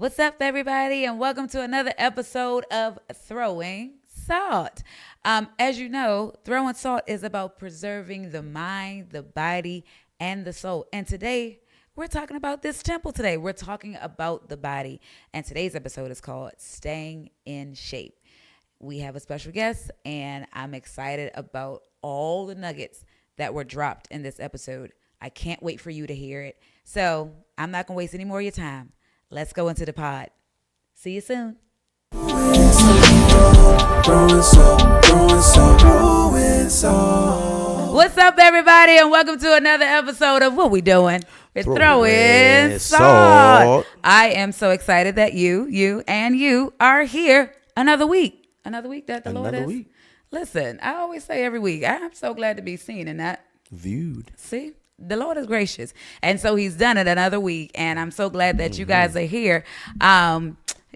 What's up, everybody, and welcome to another episode of Throwing Salt. As you know, Throwing Salt is about preserving the mind, the body, and the soul. And today, we're talking about this temple today. We're talking about the body. And today's episode is called Staying in Shape. We have a special guest, and I'm excited about all the nuggets that were dropped in this episode. I can't wait for you to hear it. So I'm not going to waste any more of your time. Let's go into the pod. See you soon. What's up, everybody, and welcome to another episode of What We Doing? We're throwing salt. I am so excited that you are here another week. Another week that the Lord is. Listen, I always say every week, I'm so glad to be seen and not viewed. See? The Lord is gracious. And so he's done it another week. And I'm so glad that you guys are here.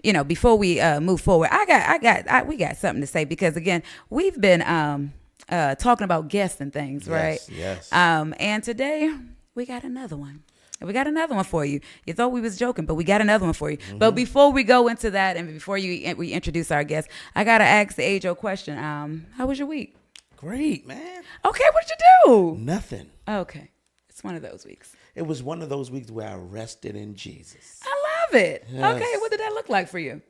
Before we move forward, we got something to say because again, we've been talking about guests and things, right? Yes. And today we got another one. We got another one for you. You thought we was joking, but we got another one for you. But before we go into that and before we introduce our guest, I got to ask the age-old question. How was your week? Great, man. Okay, what did you do? Nothing. Okay. It's one of those weeks. It was one of those weeks where I rested in Jesus. I love it. Yes. Okay, what did that look like for you?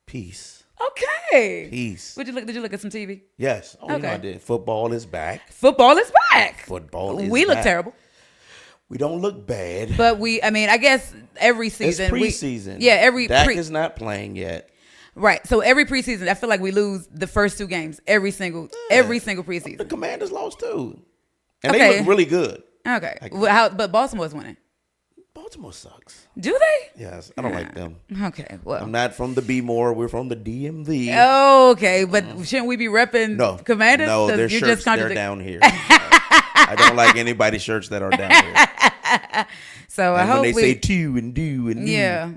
Peace. Okay. Peace. Did you look at some TV? Yes. Oh, okay. I did. Football is back. Football is back. We look terrible. We don't look bad. But I guess every season. It's preseason. Dak is not playing yet. Right. So every preseason, I feel like we lose the first two games every single preseason. The Commanders lost too. And they look really good. Okay. But Baltimore's winning. Baltimore sucks. Do they? Yes. I don't like them. Okay. Well, I'm not from the B-more. We're from the DMV. Okay. But shouldn't we be repping Commanders? No, their shirts, they're down here. I don't like anybody's shirts that are down here. So and I hope when they say to and do and yeah.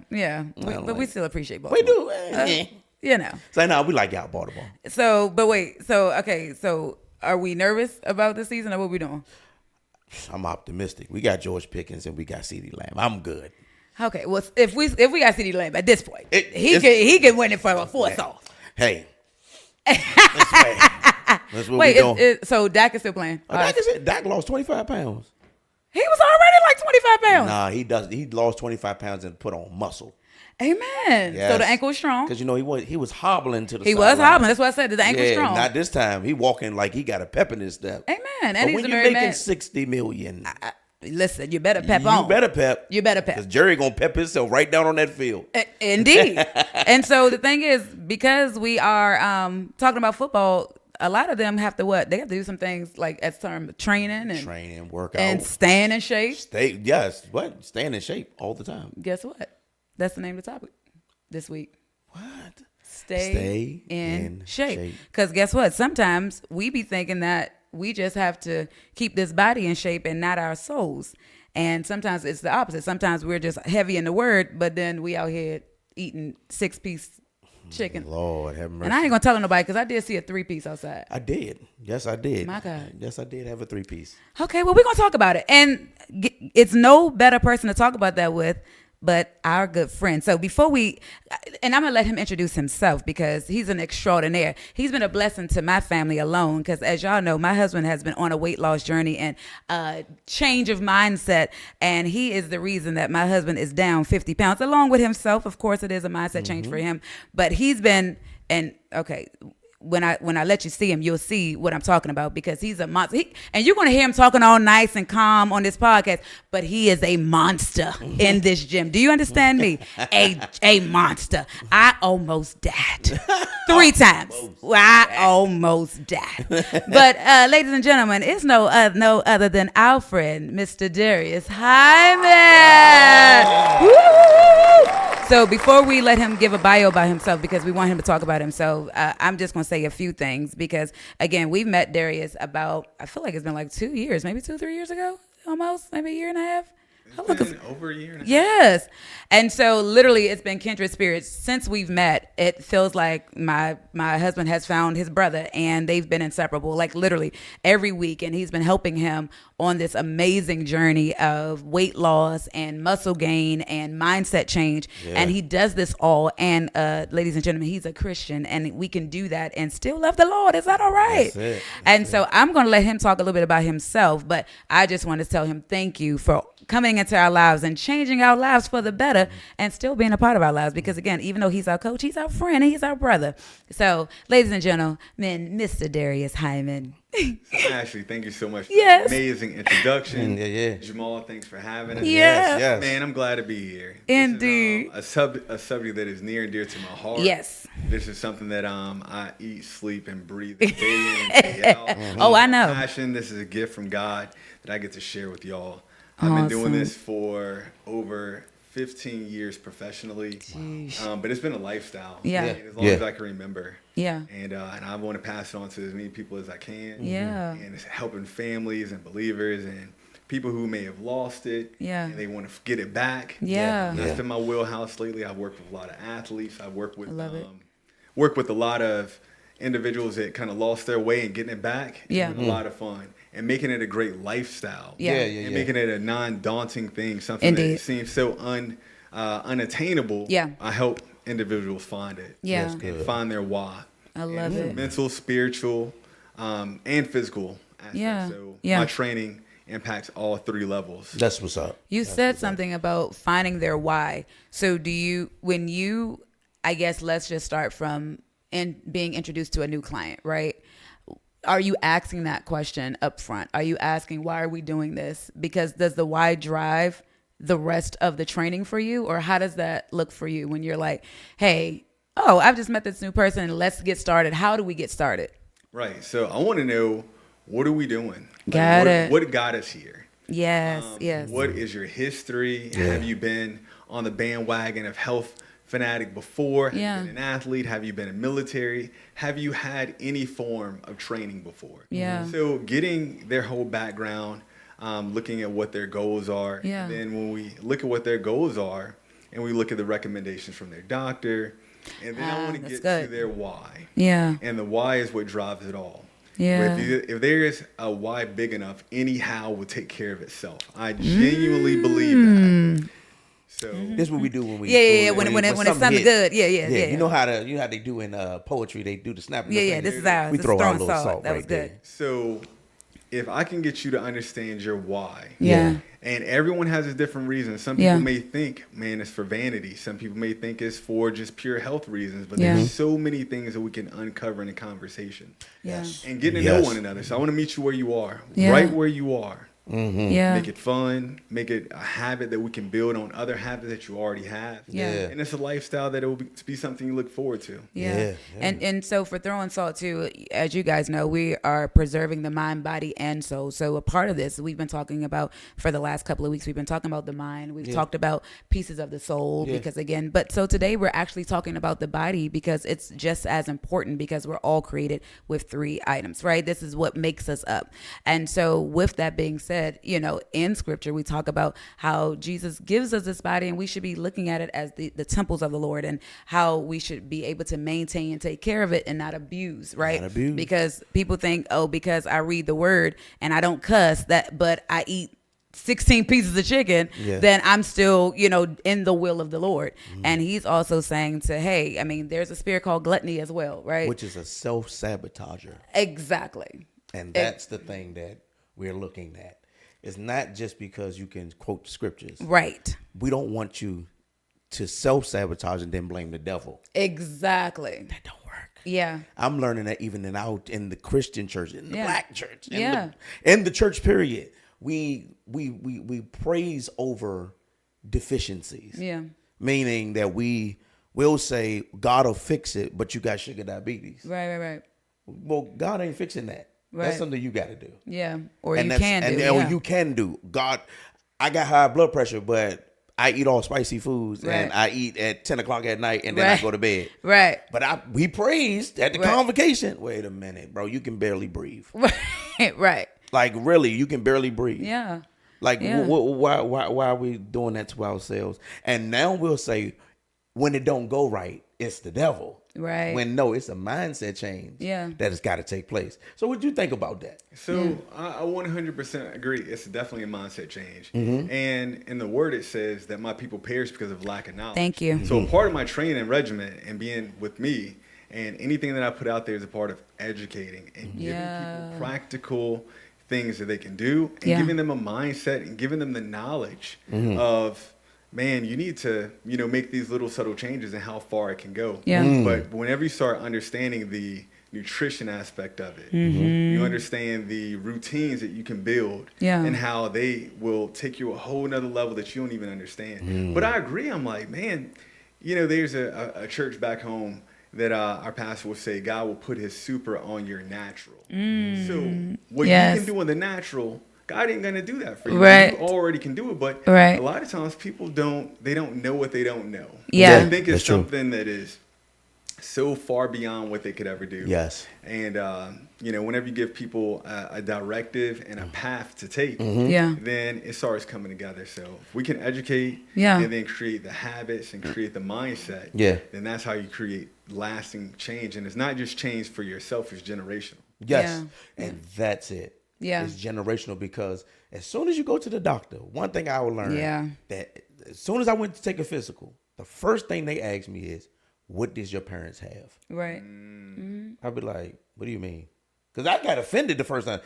But we still appreciate Baltimore. We do. So now we like y'all Baltimore. So, but wait. So are we nervous about this season or what we doing? I'm optimistic. We got George Pickens and we got CeeDee Lamb. I'm good. Okay. Well, if we got CeeDee Lamb at this point, he can win it for a fourth off. Hey. That's what we doing. So Dak is still playing. Dak lost 25 pounds. He was already like 25 pounds. Nah, he lost 25 pounds and put on muscle. Amen. Yes. So the ankle is strong. Because he was hobbling to the side. He was hobbling. That's why I said the ankle is strong. Not this time. He walking like he got a pep in his step. Amen. And but he's when a you're married making man. $60 million. Listen, you better pep on. You better pep. Because Jerry gonna pep himself right down on that field. Indeed. And so the thing is, because we are talking about football, a lot of them have to They have to do some things like as term of training, workout, and staying in shape. Staying in shape all the time. Guess what? That's the name of the topic this week. What? Stay in shape. Because guess what? Sometimes we be thinking that we just have to keep this body in shape and not our souls. And sometimes it's the opposite. Sometimes we're just heavy in the word, but then we out here eating 6-piece chicken. Lord have mercy. And I ain't gonna tell nobody because I did see a 3-piece outside. I did. Yes, I did. My God. Yes, I did have a 3-piece. Okay, well, we're gonna talk about it. And it's no better person to talk about that with but our good friend. So before and I'm going to let him introduce himself because he's an extraordinaire. He's been a blessing to my family alone because as y'all know, my husband has been on a weight loss journey and a change of mindset. And he is the reason that my husband is down 50 pounds along with himself. Of course, it is a mindset change for him. But he's been, when I let you see him, you'll see what I'm talking about because he's a monster. And you're going to hear him talking all nice and calm on this podcast, but he is a monster in this gym. Do you understand me? A monster. I almost died 3 times. I almost died. But ladies and gentlemen, it's no other than our friend, Mr. Darius Hyman. Woo! So before we let him give a bio about himself, because we want him to talk about himself, I'm just going to say a few things because, again, we've met Darius about, I feel like it's been like 2 years, maybe 2-3 years ago, almost, maybe a year and a half. It's been over a year and a half. Yes. And so literally it's been kindred spirits since we've met. It feels like my husband has found his brother and they've been inseparable, like literally every week. And he's been helping him on this amazing journey of weight loss and muscle gain and mindset change. Yeah. And he does this all. And ladies and gentlemen, he's a Christian and we can do that and still love the Lord. Is that all right? That's so I'm going to let him talk a little bit about himself, but I just want to tell him thank you for coming into our lives and changing our lives for the better and still being a part of our lives. Because again, even though he's our coach, he's our friend and he's our brother. So ladies and gentlemen, Mr. Darius Hyman. Ashley, thank you so much for the amazing introduction. Jamal, thanks for having us. Yes. Man, I'm glad to be here. Indeed. This is, a subject that is near and dear to my heart. Yes. This is something that I eat, sleep, and breathe day in and day out. Oh, I know. Passion. This is a gift from God that I get to share with y'all. I've been doing this for over 15 years professionally, but it's been a lifestyle. As long as I can remember. And I want to pass it on to as many people as I can. And it's helping families and believers and people who may have lost it. And they want to get it back. That's been my wheelhouse lately. I've worked with a lot of athletes. I've worked with a lot of individuals that kind of lost their way and getting it back. It's been a lot of fun. And making it a great lifestyle. And making it a non-daunting thing, something that seems so unattainable. I help individuals find it. And find their why. I love it. Mental, spiritual, and physical aspects. So my training impacts all three levels. That's what's up. You said something about finding their why. So I guess let's just start from being introduced to a new client, right? Are you asking that question up front? Are you asking, why are we doing this? Because does the why drive the rest of the training for you? Or how does that look for you when you're like, hey, I've just met this new person and let's get started. How do we get started? Right. So I want to know, what are we doing? What got us here? Yes. What is your history? Have you been on the bandwagon of health fanatic before? Have you been an athlete? Have you been in military? Have you had any form of training before? So getting their whole background, looking at what their goals are. And then when we look at what their goals are and we look at the recommendations from their doctor, and then I want to get to their why. And the why is what drives it all. If there is a why big enough, anyhow will take care of itself. I genuinely believe that. So this is what we do when we when it's something good. You know how they do in poetry, they do the snapping. This is ours. We this throw is our little salt. That was there. good. So if I can get you to understand your why, and everyone has a different reason. Some people may think, man, it's for vanity. Some people may think it's for just pure health reasons. But there's so many things that we can uncover in a conversation. And getting to know one another. So I want to meet you where you are, right where you are. Make it fun, make it a habit that we can build on other habits that you already have. And it's a lifestyle that it will be something you look forward to. And so for throwing salt too, as you guys know, we are preserving the mind, body, and soul. So a part of this we've been talking about for the last couple of weeks. We've been talking about the mind. We've talked about pieces of the soul because so today we're actually talking about the body because it's just as important because we're all created with three items, right? This is what makes us up. And so with that being said, in scripture, we talk about how Jesus gives us this body and we should be looking at it as the temples of the Lord and how we should be able to maintain and take care of it and not abuse, right? Because people think, because I read the word and I don't cuss but I eat 16 pieces of chicken, then I'm still, in the will of the Lord. And he's also saying there's a spirit called gluttony as well, right? Which is a self-sabotager. Exactly. And that's the thing that we're looking at. It's not just because you can quote scriptures. Right. We don't want you to self-sabotage and then blame the devil. Exactly. That don't work. I'm learning that even in the Christian church, in the black church, in the church period, we praise over deficiencies. Meaning that we will say God will fix it, but you got sugar diabetes. Right. Well, God ain't fixing that. Right. That's something you got to do. Or you can do. God, I got high blood pressure, but I eat all spicy foods and I eat at 10 o'clock at night and then I go to bed. But we praised at the convocation. Wait a minute, bro. You can barely breathe. Right. Like really, you can barely breathe. Like, why are we doing that to ourselves? And now we'll say, when it don't go right, it's the devil. Right. When no, it's a mindset change that has got to take place. So what do you think about that? So I 100% agree. It's definitely a mindset change. And in the word, it says that my people perish because of lack of knowledge. Thank you. So part of my training regimen and being with me and anything that I put out there is a part of educating and giving people practical things that they can do and giving them a mindset and giving them the knowledge of, man, you need to, make these little subtle changes and how far it can go. Yeah. But whenever you start understanding the nutrition aspect of it, you understand the routines that you can build and how they will take you a whole nother level that you don't even understand. But I agree. I'm like, man, there's a church back home that our pastor will say, God will put his super on your natural. So what you can do in the natural, God ain't gonna do that for you. Right. You already can do it, but a lot of times people don't know what they don't know. Yeah. They think it's something that is so far beyond what they could ever do. Yes. And whenever you give people a directive and a path to take, then it starts coming together. So if we can educate and then create the habits and create the mindset, then that's how you create lasting change. And it's not just change for yourself, it's generational. Yes. And that's it. Yeah. It's generational, because as soon as you go to the doctor, one thing I will learn that as soon as I went to take a physical, the first thing they asked me is, what does your parents have? Right. I'd be like, what do you mean? Because I got offended the first time.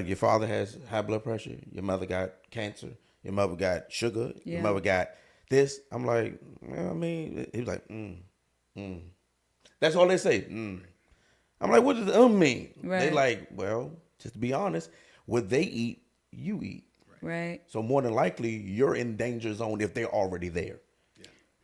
Your father has high blood pressure. Your mother got cancer. Your mother got sugar. Your mother got this. I'm like, he was like, That's all they say. I'm like, what does mean? Right. They like, well, just to be honest, what they eat, you eat. Right. So more than likely, you're in danger zone if they're already there.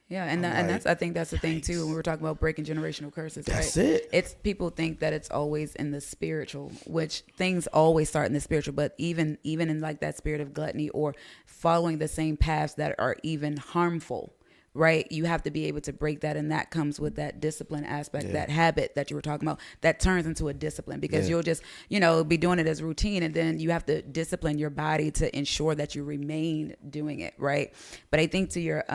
Yeah, and that's, I think that's the thing too. When we're talking about breaking generational curses, that's it. It's people think that it's always in the spiritual, which things always start in the spiritual. But even in like that spirit of gluttony or following the same paths that are even harmful, right? You have to be able to break that, and that comes with that discipline aspect, that habit that you were talking about, that turns into a discipline, because you'll just, be doing it as routine, and then you have to discipline your body to ensure that you remain doing it, right? But I think to your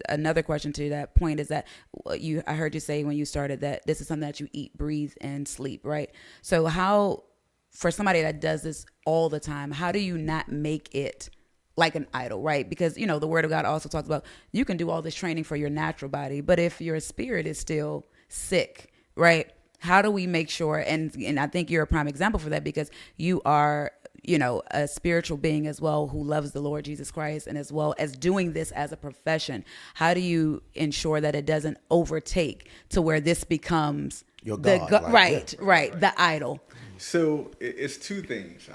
another question to that point is that I heard you say when you started that this is something that you eat, breathe, and sleep, right? So how, for somebody that does this all the time, how do you not make it like an idol, right? Because, the word of God also talks about you can do all this training for your natural body, but if your spirit is still sick, right? How do we make sure? And I think you're a prime example for that, because you are, a spiritual being as well who loves the Lord Jesus Christ, and as well as doing this as a profession. How do you ensure that it doesn't overtake to where this becomes your God, right, the idol? So it's two things.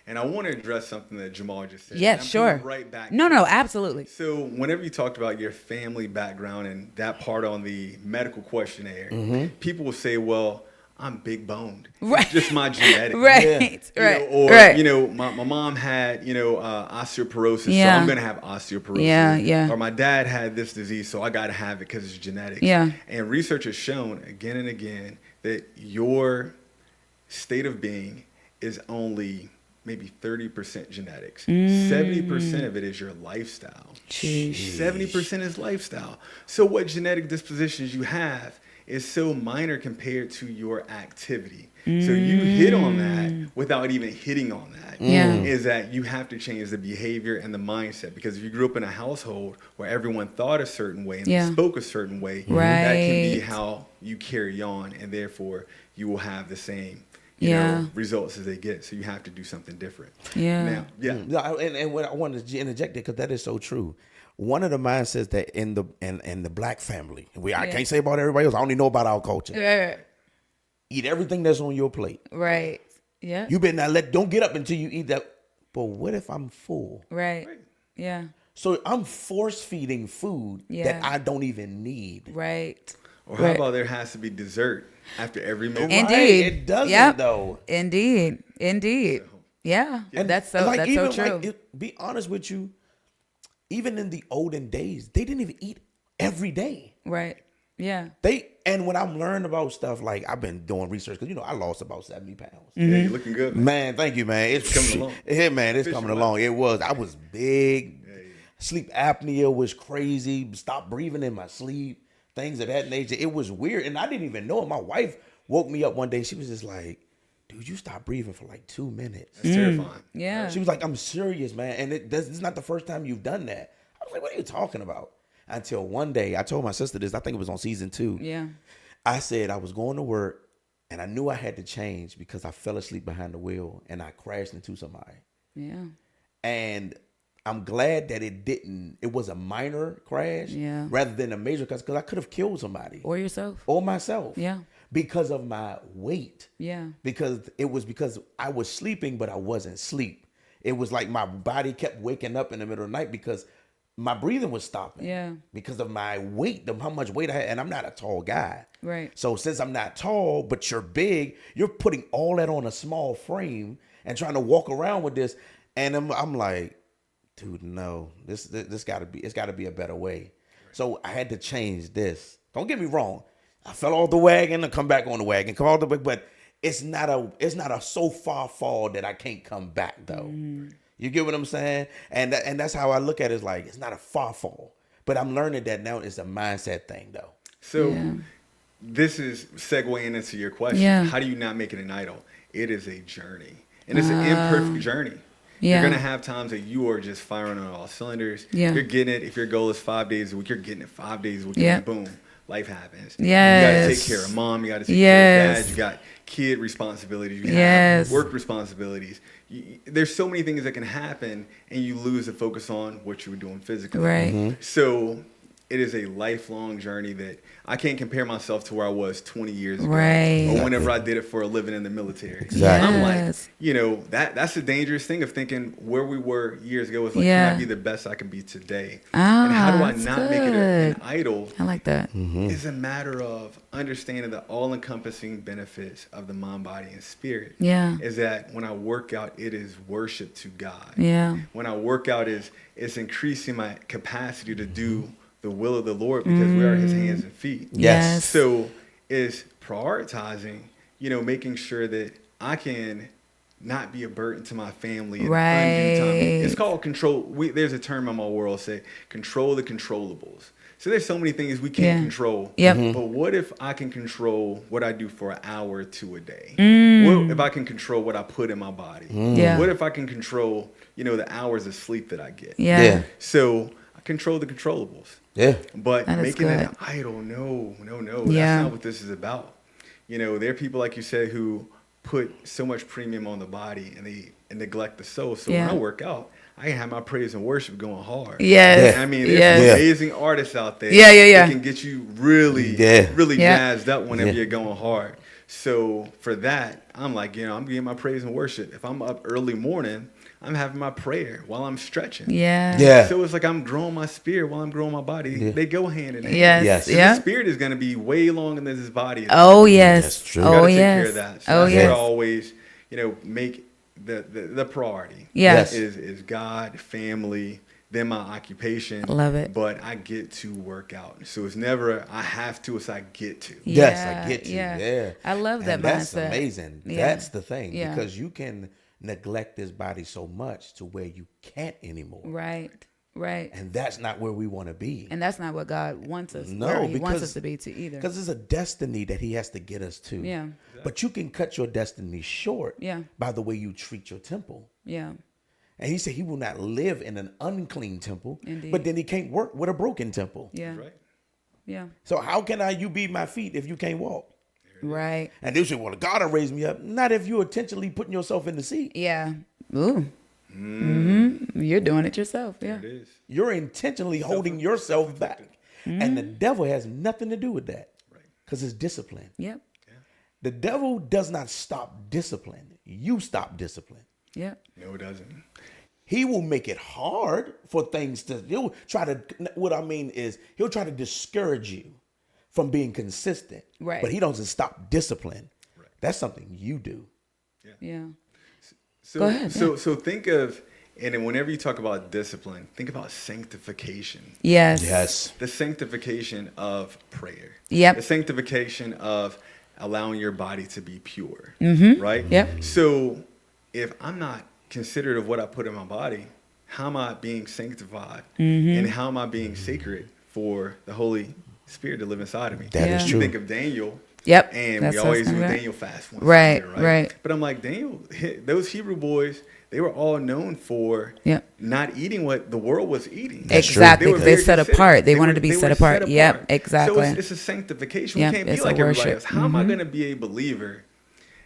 And I want to address something that Jamal just said. Yeah, sure. Right back. No, absolutely. So whenever you talked about your family background and that part on the medical questionnaire, people will say, well, I'm big boned. Right. It's just my genetics. My mom had, osteoporosis, so I'm going to have osteoporosis. Or my dad had this disease, so I got to have it because it's genetics. And research has shown again and again that your state of being is only maybe 30% genetics. 70% of it is your lifestyle. Jeez. 70% is lifestyle. So what genetic dispositions you have is so minor compared to your activity. So you hit on that without even hitting on that. Is that you have to change the behavior and the mindset. Because if you grew up in a household where everyone thought a certain way and they spoke a certain way, that can be how you carry on, and therefore you will have the same results as they get. So you have to do something different. And what I wanted to interject there, because that is so true. One of the mindsets that in the black family, I can't say about everybody else, I only know about our culture. Eat everything that's on your plate. Right. Yeah. You better not don't get up until you eat that. But what if I'm full? Right. Yeah. So I'm force feeding food that I don't even need. Right. Or how about there has to be dessert after every meal? Indeed. Right. It doesn't though. Indeed. Yeah. And that's so true. Be honest with you, even in the olden days, they didn't even eat every day. Right. Yeah. And when I'm learning about stuff, like I've been doing research, because I lost about 70 pounds. Yeah, you're looking good, man. Thank you, man. It's coming along. Yeah, man, it's coming along. I was big. Yeah. Sleep apnea was crazy. Stopped breathing in my sleep. Things of that nature. It was weird, and I didn't even know it. My wife woke me up one day. She was just like, dude, you stopped breathing for like 2 minutes. That's terrifying. Yeah. She was like, I'm serious, man. And it's not the first time you've done that. I was like, what are you talking about? Until one day, I told my sister this. I think it was on season 2. Yeah. I said I was going to work, and I knew I had to change because I fell asleep behind the wheel, and I crashed into somebody. Yeah. And I'm glad that it was a minor crash rather than a major crash, because I could have killed somebody. Or yourself. Or myself. Yeah. Because of my weight. Yeah. Because I was sleeping, but I wasn't asleep. It was like my body kept waking up in the middle of the night because my breathing was stopping. Yeah. Because of my weight, how much weight I had. And I'm not a tall guy. Right. So since I'm not tall, but you're big, you're putting all that on a small frame and trying to walk around with this. And I'm like, dude, no, it's gotta be a better way. So I had to change this. Don't get me wrong. I fell off the wagon and come back on the wagon, but it's not a so far fall that I can't come back though. You get what I'm saying? And that's how I look at it. It's like, it's not a far fall, but I'm learning that now it's a mindset thing though. So this is segueing into your question. Yeah. How do you not make it an idol? It is a journey, and it's an imperfect journey. Yeah. You're going to have times that you are just firing on all cylinders. Yeah. You're getting it. If your goal is 5 days a week, you're getting it 5 days a week. And boom, life happens. Yes. You got to take care of mom. You got to take care of dad. You got kid responsibilities. You have work responsibilities. There's so many things that can happen, and you lose the focus on what you were doing physically. Right. Mm-hmm. So it is a lifelong journey that I can't compare myself to where I was 20 years ago. Right. Or whenever I did it for a living in the military. Exactly. I'm like, that's a dangerous thing of thinking where we were years ago is like, can I be the best I can be today? And how do I not make it an idol? I like that. It's a matter of understanding the all-encompassing benefits of the mind, body, and spirit. Yeah. Is that when I work out, it is worship to God. Yeah. When I work out, it's increasing my capacity to do the will of the Lord because we are his hands and feet. Yes. So it's prioritizing, making sure that I can not be a burden to my family. And undue time. It's called control. There's a term in my world say control the controllables. So there's so many things we can't control. Yep. But what if I can control what I do for an hour or two a day? What if I can control what I put in my body? Yeah. What if I can control, the hours of sleep that I get? Yeah. So I control the controllables. Yeah. But making it an idol, no. That's not what this is about. There are people, like you said, who put so much premium on the body and they neglect the soul. So when I work out, I can have my praise and worship going hard. Yes. I mean, there's amazing artists out there. Yeah. That can get you really jazzed up whenever you're going hard. So for that, I'm like, I'm getting my praise and worship. If I'm up early morning, I'm having my prayer while I'm stretching. Yeah. So it's like I'm growing my spirit while I'm growing my body. Yeah. They go hand in hand. Yes. So the spirit is going to be way longer than this body is. Oh, yes. That's true. You got to take care of that. So that's yes. where I always, make the priority. Yes. Is God, family, then my occupation. Love it. But I get to work out. So it's never I have to, it's I get to. Yes, I get to. Yeah. I love that mindset. That's amazing. Yeah. That's the thing. Yeah. Because you can neglect this body so much to where you can't anymore. Right. And that's not where we want to be. And that's not what God wants us. No, He wants us to be to either. Because there's a destiny that he has to get us to. Yeah. But you can cut your destiny short by the way you treat your temple. Yeah. And he said he will not live in an unclean temple. Indeed. But then he can't work with a broken temple. Yeah. Right. Yeah. So how can you be my feet if you can't walk? Right. And they say, well, God will raise me up. Not if you're intentionally putting yourself in the seat. Yeah. Ooh. Mm-hmm. You're doing it yourself. Yeah. It is. You're intentionally holding yourself back. Mm-hmm. And the devil has nothing to do with that. Right. Because it's discipline. Yep. Yeah. The devil does not stop discipline. You stop discipline. Yep. No, it doesn't. He will make it hard for things he'll try to discourage you from being consistent. Right. But he doesn't stop discipline. Right. That's something you do. Yeah. So, Go ahead. So think of And then whenever you talk about discipline, think about sanctification. Yes. The sanctification of prayer. Yep. The sanctification of allowing your body to be pure. Right? Yep. So if I'm not considerate of what I put in my body, how am I being sanctified? And how am I being sacred for the Holy Spirit to live inside of me? That is true. You think of Daniel. Yep. And we always do Daniel fast once right, a year, right? But I'm like, Daniel, those Hebrew boys, they were all known for not eating what the world was eating. Exactly. They set apart. They wanted to be set apart. Yep, exactly. So it's a sanctification. We can't be like everybody else. How am I going to be a believer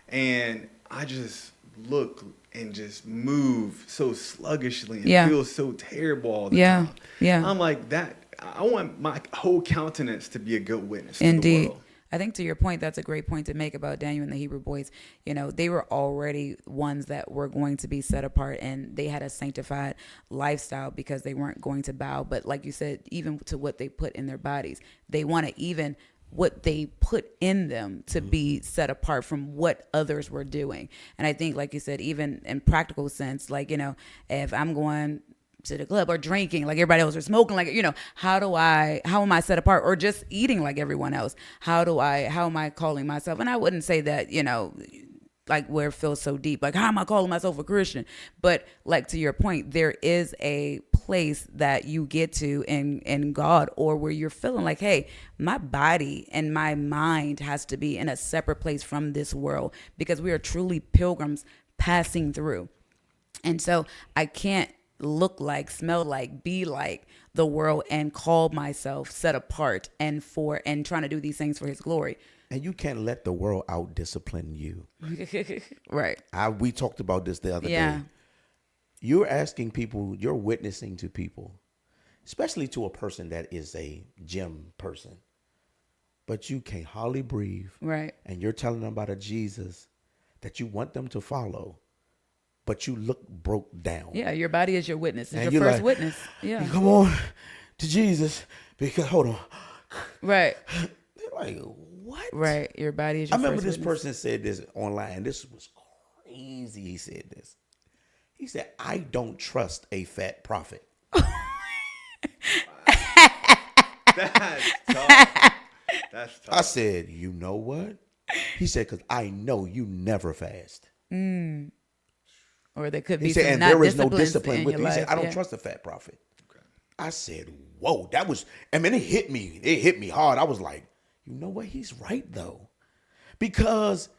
and I just look and just move so sluggishly and feel so terrible all the time? I'm like that. I want my whole countenance to be a good witness to the world. I think to your point, that's a great point to make about Daniel and the Hebrew boys. You know, they were already ones that were going to be set apart, and they had a sanctified lifestyle because they weren't going to bow. But like you said, even to what they put in their bodies, they want to even what they put in them to be set apart from what others were doing. And I think, like you said, even in practical sense, like, you know, if I'm going to the club or drinking like everybody else or smoking like, you know, how am I set apart, or just eating like everyone else? How am I calling myself? And I wouldn't say that, you know, like where it feels so deep, like how am I calling myself a Christian? But like to your point, there is a place that you get to in God, or where you're feeling like, hey, my body and my mind has to be in a separate place from this world, because we are truly pilgrims passing through. And so I can't look like, smell like, be like the world and call myself set apart and trying to do these things for his glory. And you can't let the world out discipline you. Right. We talked about this the other day. You're asking people, you're witnessing to people, especially to a person that is a gym person, but you can't hardly breathe. Right. And you're telling them about a Jesus that you want them to follow, but you look broke down. Yeah, your body is your witness. It's your first witness. Yeah. You come on to Jesus because, hold on. Right. They're like, what? Right. Your body is your first witness. I remember this person said this online. This was crazy. He said this. He said, I don't trust a fat prophet. That's tough. That's tough. I said, you know what? He said, because I know you never fast. Or there could be he said, some and not there is no discipline with you. He said, I don't trust a fat prophet. Okay. I said, whoa, that was, I mean, it hit me. It hit me hard. I was like, you know what? He's right, though. Because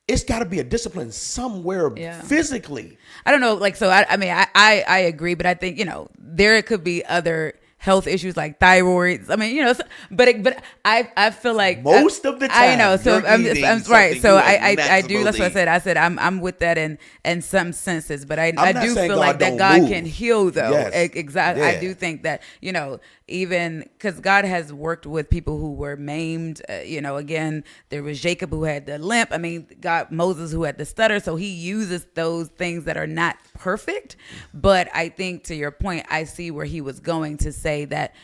it's got to be a discipline somewhere physically. I don't know. Like, so I mean, I agree, but I think, you know, there could be other health issues like thyroids. I mean, you know, but I feel like most of the time, I know. So I'm right. So I do. That's what I said. I said I'm with that in some senses, but I do feel like that God can heal though. Yes. Exactly. Yeah. I do think that, you know, even because God has worked with people who were maimed. You know, again, there was Jacob who had the limp. I mean, Moses who had the stutter. So he uses those things that are not perfect. But I think to your point, I see where he was going to say that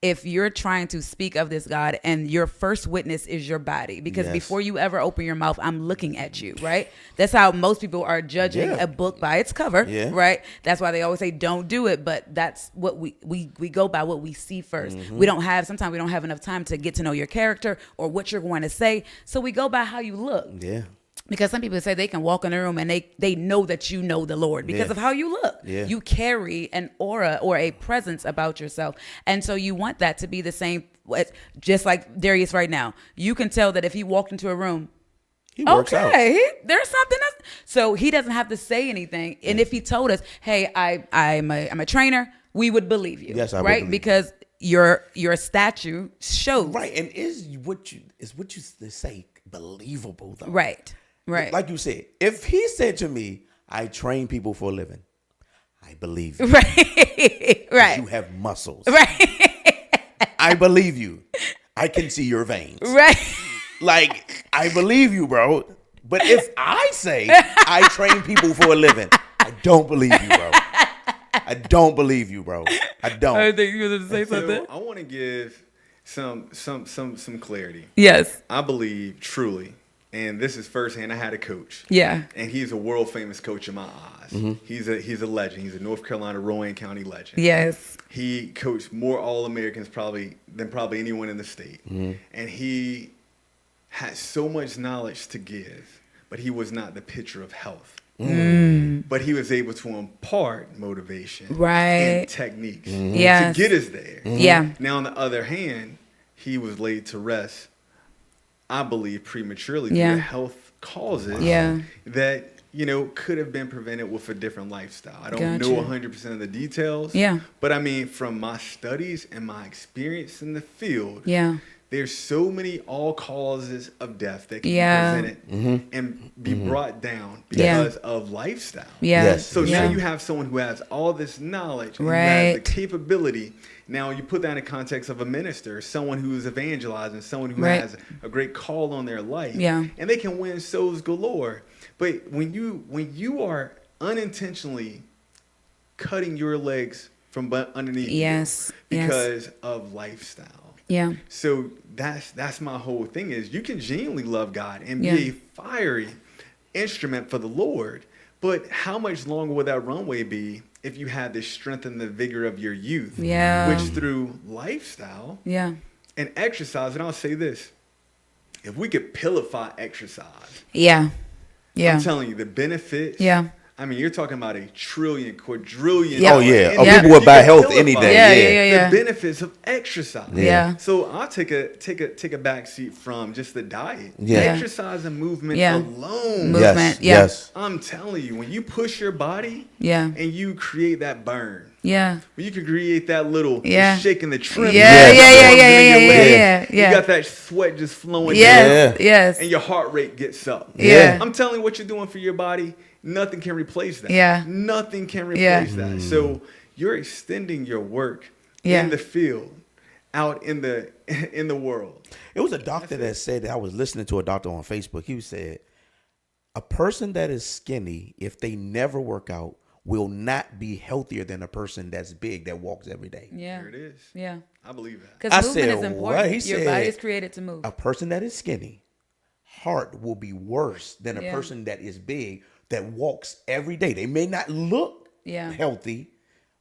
if you're trying to speak of this God and your first witness is your body, because before you ever open your mouth, I'm looking at you, right? That's how most people are judging a book by its cover, right? That's why they always say don't do it, but that's what we go by what we see first. Sometimes we don't have enough time to get to know your character or what you're going to say, so we go by how you look. Yeah. Because some people say they can walk in the room and they know that you know the Lord because of how you look. Yeah. You carry an aura or a presence about yourself. And so you want that to be the same, just like Darius right now. You can tell that if he walked into a room, he works out. There's something else. So he doesn't have to say anything. And if he told us, hey, I'm a trainer, we would believe you. Yes, I would. Right? Because your statue shows. Right. And is what you say believable though? Right. Right. Like you said, if he said to me, I train people for a living, I believe you. Right. Right. You have muscles. Right. I believe you. I can see your veins. Right. Like, I believe you, bro. But if I say I train people for a living, I don't believe you, bro. I don't believe you, bro. I don't. I think you were going to say something. I want to give some clarity. Yes. I believe truly and this is firsthand. I had a coach. Yeah. And he's a world famous coach in my eyes. He's a legend. He's a North Carolina Rowan County legend. Yes. He coached more All-Americans than probably anyone in the state. And he had so much knowledge to give, but he was not the picture of health. But he was able to impart motivation and techniques to get us there. Yeah. Now, on the other hand, he was laid to rest, I believe, prematurely due to health causes that, could have been prevented with a different lifestyle. I don't know 100% of the details. Yeah. But I mean, from my studies and my experience in the field, there's so many all causes of death that can be presented and be brought down because of lifestyle. So now you have someone who has all this knowledge and who has the capability. Now you put that in the context of a minister, someone who's evangelizing, someone who has a great call on their life, and they can win souls galore. But when you are unintentionally cutting your legs from underneath you because of lifestyle. Yeah. So that's my whole thing is you can genuinely love God and be a fiery instrument for the Lord, but how much longer will that runway be if you had the strength and the vigor of your youth? Which through lifestyle and exercise, and I'll say this, if we could pillify exercise. I'm telling you, the benefits. I mean, you're talking about a trillion, quadrillion. Oh, yeah. People would buy health any day. The benefits of exercise. So I'll take a back seat from just the diet. Exercise and movement alone. I'm telling you, when you push your body and you create that burn. When you can create that little shaking the trim. You got that sweat just flowing down. And your heart rate gets up. I'm telling you what you're doing for your body. Nothing can replace that. Nothing can replace that. So you're extending your work in the field, out in the world. It was a doctor that said that. I was listening to a doctor on Facebook. He said, a person that is skinny, if they never work out, will not be healthier than a person that's big that walks every day. There it is. I believe that. Because movement is important. Your body is created to move. A person that is skinny, heart will be worse than a person that is big that walks every day. They may not look healthy,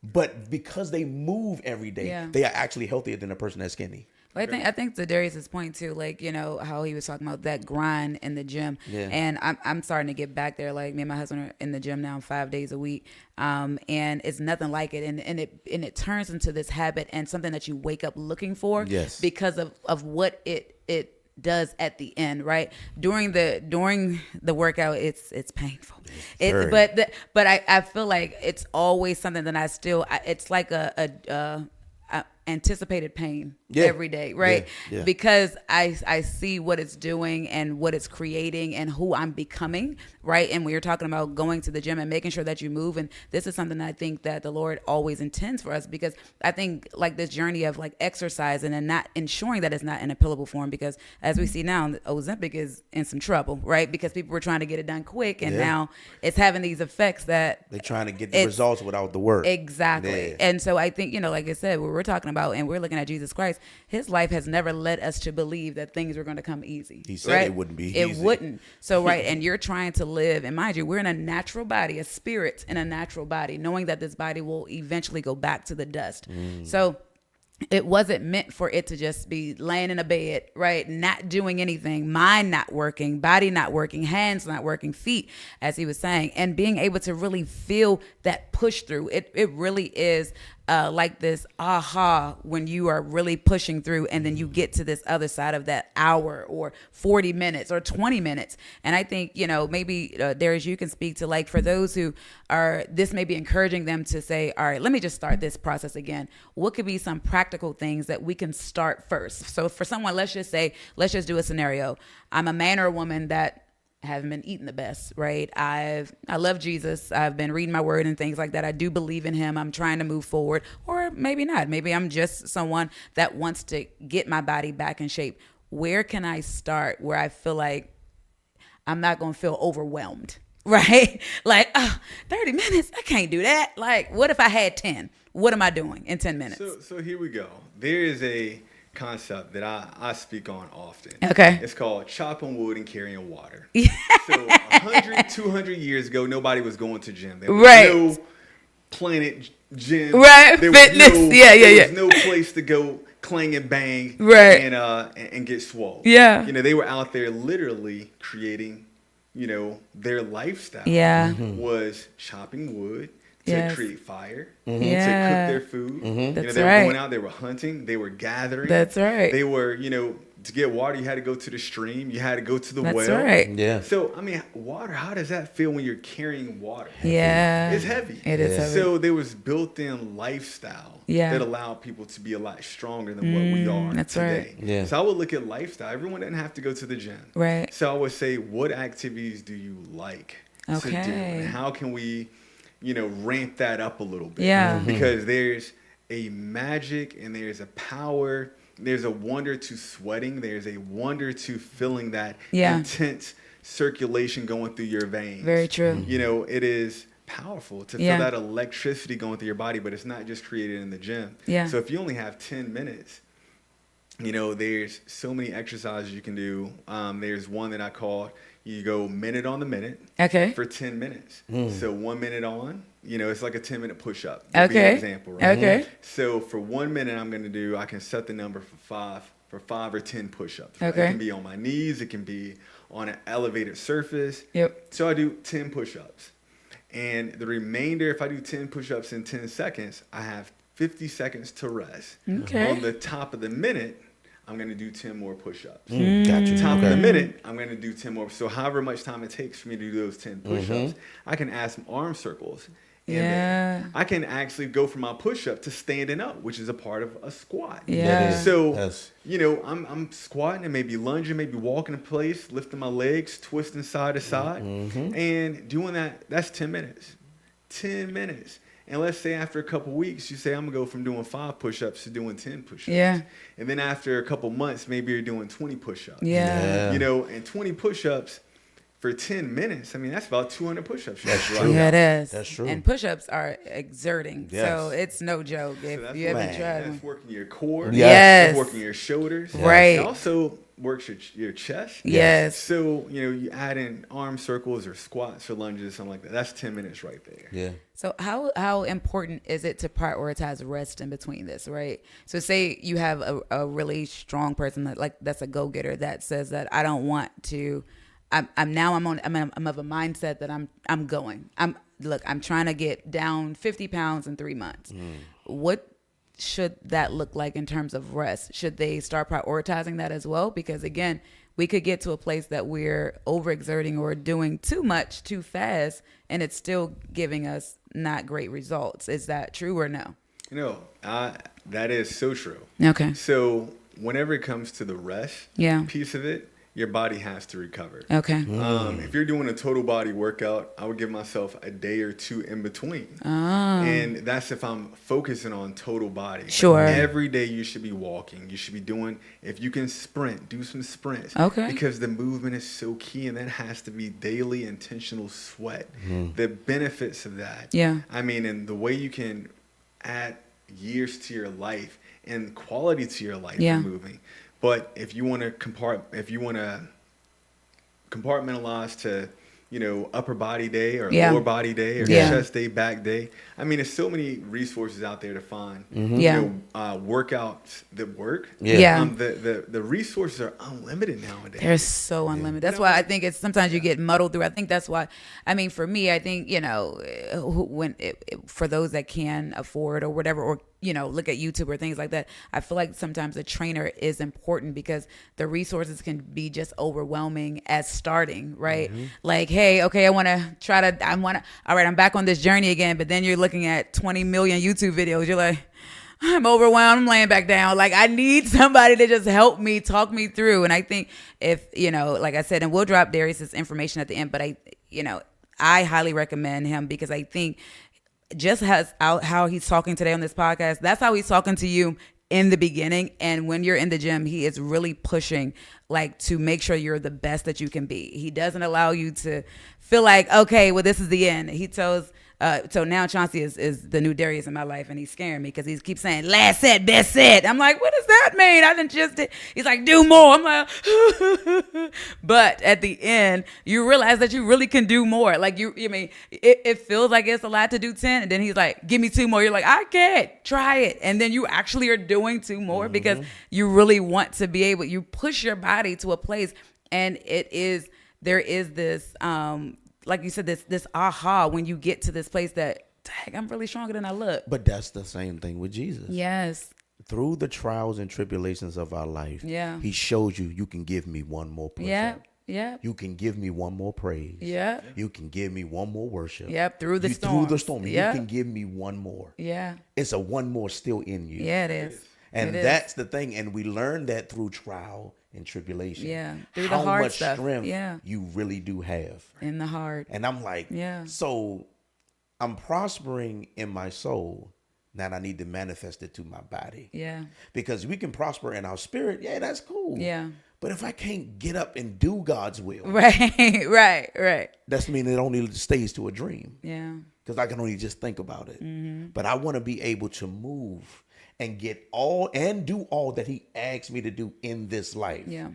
but because they move every day, they are actually healthier than a person that's skinny. Well, I think to Darius's point too, like, how he was talking about that grind in the gym, and I'm starting to get back there. Like, me and my husband are in the gym now 5 days a week, and it's nothing like it, and it turns into this habit and something that you wake up looking for, because of what it does at the end, right? During the workout, it's painful. But I feel like it's always something that it's like a anticipated pain every day, right? Because I see what it's doing and what it's creating and who I'm becoming, right? And when you're talking about going to the gym and making sure that you move, and this is something that I think that the Lord always intends for us, because I think like this journey of like exercising and not ensuring that it's not in a pillable form, because as we see now, Ozempic is in some trouble, right? Because people were trying to get it done quick, and now it's having these effects that they're trying to get the results without the work. Exactly. And so I think, like I said, what we're talking about, and we're looking at Jesus Christ, his life has never led us to believe that things were going to come easy. He said it wouldn't be easy. It wouldn't. So, right. And you're trying to live, and mind you, we're in a natural body, a spirit in a natural body, knowing that this body will eventually go back to the dust. So it wasn't meant for it to just be laying in a bed, right? Not doing anything, mind not working, body not working, hands not working, feet, as he was saying, and being able to really feel that push through. It really is like this aha when you are really pushing through, and then you get to this other side of that hour or 40 minutes or 20 minutes. And I think, maybe Darius, you can speak to, like, for those who are, this may be encouraging them to say, all right, let me just start this process again. What could be some practical things that we can start first? So for someone, let's just do a scenario. I'm a man or a woman that haven't been eating the best, right? I love Jesus. I've been reading my word and things like that. I do believe in him. I'm trying to move forward, or maybe not. Maybe I'm just someone that wants to get my body back in shape. Where can I start where I feel like I'm not going to feel overwhelmed, right? Like, 30 minutes, I can't do that. Like, what if I had 10? What am I doing in 10 minutes? So here we go. There is a concept that I speak on often. Okay. It's called chopping wood and carrying water. Yeah. So 100, 200 years ago, nobody was going to gym. There was Right. no Planet Gym. Right. There Fitness. Was no, There was no place to go clang and bang. Right. And get swole. Yeah. You know, they were out there literally creating, you know, their lifestyle. Yeah. Was chopping wood to Yes. create fire, to Yeah. cook their food. You know, That's they were right. going out, they were hunting, they were gathering. That's right. They were, you know, to get water, you had to go to the stream, you had to go to the That's well. right. Yeah. So, I mean, water, how does that feel when you're carrying water? Yeah. It's heavy. It is heavy. So there was built-in lifestyle that allowed people to be a lot stronger than what we are that's today. right. Yeah. So I would look at lifestyle. Everyone doesn't have to go to the gym. Right. So I would say, what activities do you like to do? Okay. And how can we, you know, ramp that up a little bit? Yeah. Because there's a magic and there's a power. There's a wonder to sweating. There's a wonder to feeling that intense circulation going through your veins. Very true. You know, it is powerful to feel that electricity going through your body, but it's not just created in the gym. Yeah. So if you only have 10 minutes, you know, there's so many exercises you can do. There's one that I call, you go minute on the minute for 10 minutes. So 1 minute on, you know, it's like a 10-minute push-up. That'd be an example, right? Okay. So for 1 minute, I'm going to do, I can set the number for five or 10 push-ups. Right? Okay. It can be on my knees. It can be on an elevated surface. Yep. So I do 10 push-ups. And the remainder, if I do 10 push-ups in 10 seconds, I have 50 seconds to rest. Okay. On the top of the minute, I'm going to do 10 more push-ups. Gotcha. Top of the minute, I'm going to do 10 more. So however much time it takes for me to do those 10 push-ups, I can add some arm circles. And then I can actually go from my push-up to standing up, which is a part of a squat. Yeah. So, you know, I'm squatting and maybe lunging, maybe walking in place, lifting my legs, twisting side to side. And doing that, that's 10 minutes. 10 minutes. And let's say after a couple weeks, you say, I'm going to go from doing 5 push-ups to doing 10 push-ups. Yeah. And then after a couple months, maybe you're doing 20 push-ups. Yeah. You know, and 20 push-ups for 10 minutes, I mean, that's about 200 push-ups. That's right? true. Yeah, it is. That's true. And push-ups are exerting. Yes. So it's no joke. So If that's you haven't what- tried That's one. working your core. Yes. That's working your shoulders. Right. It also works your chest. Yes. So, you know, you add in arm circles or squats or lunges, something like that. That's 10 minutes right there. Yeah. So how important is it to prioritize rest in between this, right? So say you have a really strong person that's a go-getter that says that I don't want to. I'm of a mindset that I'm going. I'm trying to get down 50 pounds in 3 months. What should that look like in terms of rest? Should they start prioritizing that as well? Because again, we could get to a place that we're overexerting or doing too much too fast, and it's still giving us not great results. Is that true or no? You know, that is so true. Okay. So whenever it comes to the rest piece of it, your body has to recover. Okay. If you're doing a total body workout, I would give myself a day or two in between. And that's if I'm focusing on total body. Sure. But every day you should be walking. You should be doing, if you can sprint, do some sprints. Okay. Because the movement is so key, and that has to be daily intentional sweat. The benefits of that. Yeah. I mean, and the way you can add years to your life and quality to your life from moving. But if you want to compartmentalize to, you know, upper body day or lower body day or chest day, back day. I mean, there's so many resources out there to find. You know, workouts that work. The resources are unlimited nowadays. They're so unlimited. That's why I think it's sometimes you get muddled through. I think that's why. I mean, for me, I think, you know, for those that can afford or whatever, or you know, look at YouTube or things like that. I feel like sometimes a trainer is important because the resources can be just overwhelming as starting, right? Like, hey, okay, all right, I'm back on this journey again, but then you're looking at 20 million YouTube videos. You're like, I'm overwhelmed. I'm laying back down. Like, I need somebody to just help me, talk me through. And I think if, you know, like I said, and we'll drop Darius's information at the end, but I highly recommend him because I think just how he's talking today on this podcast, that's how he's talking to you in the beginning. And when you're in the gym, he is really pushing like to make sure you're the best that you can be. He doesn't allow you to feel like, okay, well, this is the end. He tells so now Chauncey is the new Darius in my life, and he's scaring me because he keeps saying last set, best set. I'm like, what does that mean? I didn't just did. He's like, do more. I'm like, but at the end, you realize that you really can do more. Like it feels like it's a lot to do 10, and then he's like, give me 2 more. You're like, I can't, try it, and then you actually are doing 2 more because you really want to be able. You push your body to a place, and there is this like you said, this aha when you get to this place that, dang, I'm really stronger than I look. But that's the same thing with Jesus. Yes. Through the trials and tribulations of our life, he shows you can give me one more push up. Yeah. You can give me one more praise. Yeah. You can give me one more worship. Yep. Through the storm. You can give me one more. Yeah. It's a one more still in you. Yeah, it is. And that's the thing. And we learn that through trial and tribulation. Yeah. Through the hard stuff. How much strength you really do have. In the hard. And I'm like, so I'm prospering in my soul. Now I need to manifest it to my body. Yeah. Because we can prosper in our spirit. Yeah, that's cool. Yeah. But if I can't get up and do God's will. Right. That's mean it only stays to a dream. Yeah. Because I can only just think about it. Mm-hmm. But I want to be able to move and do all that he asks me to do in this life. Yeah.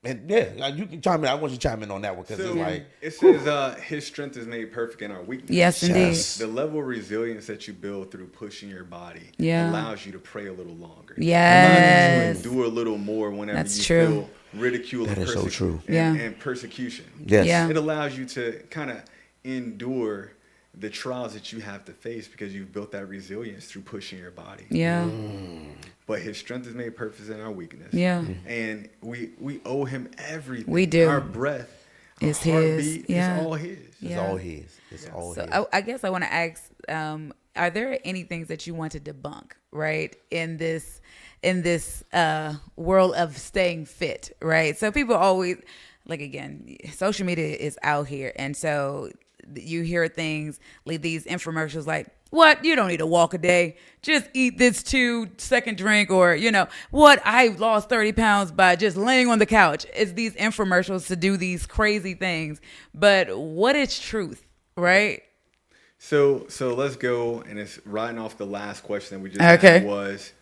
And you can chime in. I want you to chime in on that one because it's like it says his strength is made perfect in our weakness. Yes, indeed. The level of resilience that you build through pushing your body allows you to pray a little longer. Yes. Allows you to endure a little more whenever feel ridicule and persecution. Yes. Yeah. It allows you to kind of endure the trials that you have to face because you've built that resilience through pushing your body. Yeah. But his strength is made perfect in our weakness. Yeah. And we owe him everything. We do. Our breath, is his. It's all his. It's all his. It's all his. I guess I want to ask, are there any things that you want to debunk, right, in this world of staying fit, right? So people always, like, again, social media is out here, and so you hear things like these infomercials like, what? You don't need to walk a day. Just eat this 2-second drink, or, what? I lost 30 pounds by just laying on the couch. It's these infomercials to do these crazy things. But what is truth, right? So let's go, and it's riding off the last question that we just had was,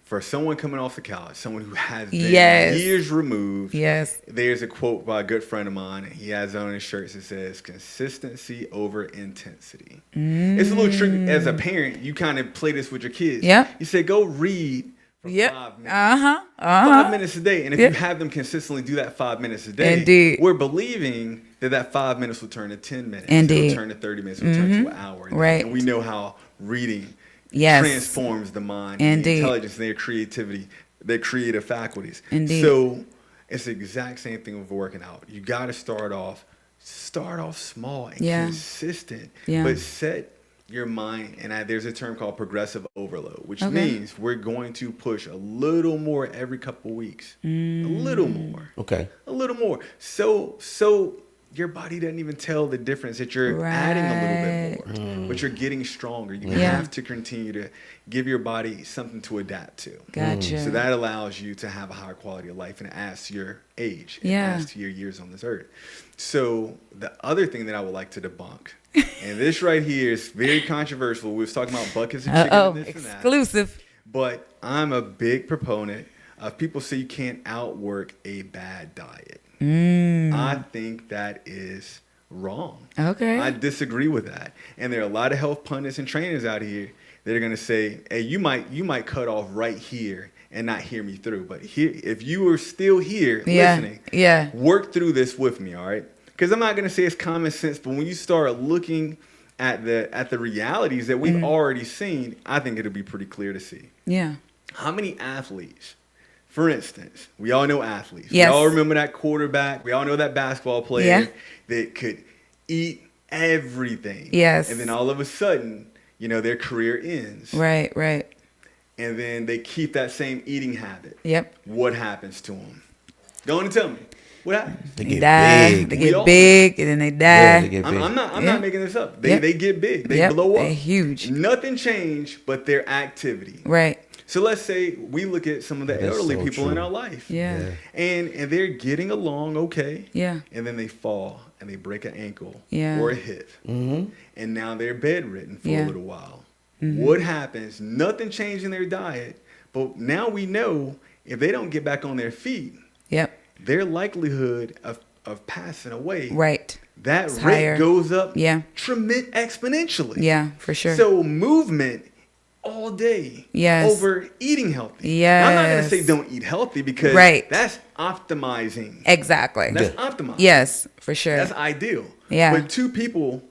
for someone coming off the couch, someone who has been years removed, there's a quote by a good friend of mine. He has on his shirts that says, consistency over intensity. It's a little tricky. As a parent, you kind of play this with your kids. Yeah. You say, go read for 5 minutes. 5 minutes a day. And if you have them consistently do that 5 minutes a day, we're believing that 5 minutes will turn to 10 minutes. It'll turn to 30 minutes. It'll turn to an hour. And we know how reading transforms the mind, and the intelligence, and their creativity, their creative faculties. So it's the exact same thing with working out. You got to start off small and consistent, but set your mind. And there's a term called progressive overload, which means we're going to push a little more every couple weeks, a little more, a little more. So your body doesn't even tell the difference that you're adding a little bit more, but you're getting stronger. You have to continue to give your body something to adapt to. Gotcha. So that allows you to have a higher quality of life, and it adds to your age. It adds to your years on this earth. So the other thing that I would like to debunk, and this right here is very controversial. We was talking about buckets of chicken and this and that. Exclusive. But I'm a big proponent of people say you can't outwork a bad diet. I think that is wrong. Okay. I disagree with that. And there are a lot of health pundits and trainers out here that are going to say, hey, you might cut off right here and not hear me through. But here, if you are still here listening, work through this with me, all right? Because I'm not going to say it's common sense, but when you start looking at the realities that we've already seen, I think it'll be pretty clear to see. Yeah. How many athletes? For instance, we all know athletes. Yes. We all remember that quarterback. We all know that basketball player that could eat everything. Yes. And then all of a sudden, their career ends. Right. And then they keep that same eating habit. Yep. What happens to them? Go on and tell me. What happens? They get big, and then they die. I'm not making this up. They get big. They blow up. They're huge. Nothing changed but their activity. Right. So let's say we look at some of the elderly people in our life. Yeah. And they're getting along okay. Yeah. And then they fall and they break an ankle Yeah. or a hip. And now they're bedridden for Yeah. a little while. What happens? Nothing changed in their diet. But now we know if they don't get back on their feet, Yep. their likelihood of passing away, Right. that It's rate higher. goes up Yeah. exponentially. Yeah, for sure. So movement all day Yes. over eating healthy. Yes. I'm not going to say don't eat healthy because Right. that's optimizing. Exactly. That's optimizing. Yes, for sure. That's ideal. Yeah. But two people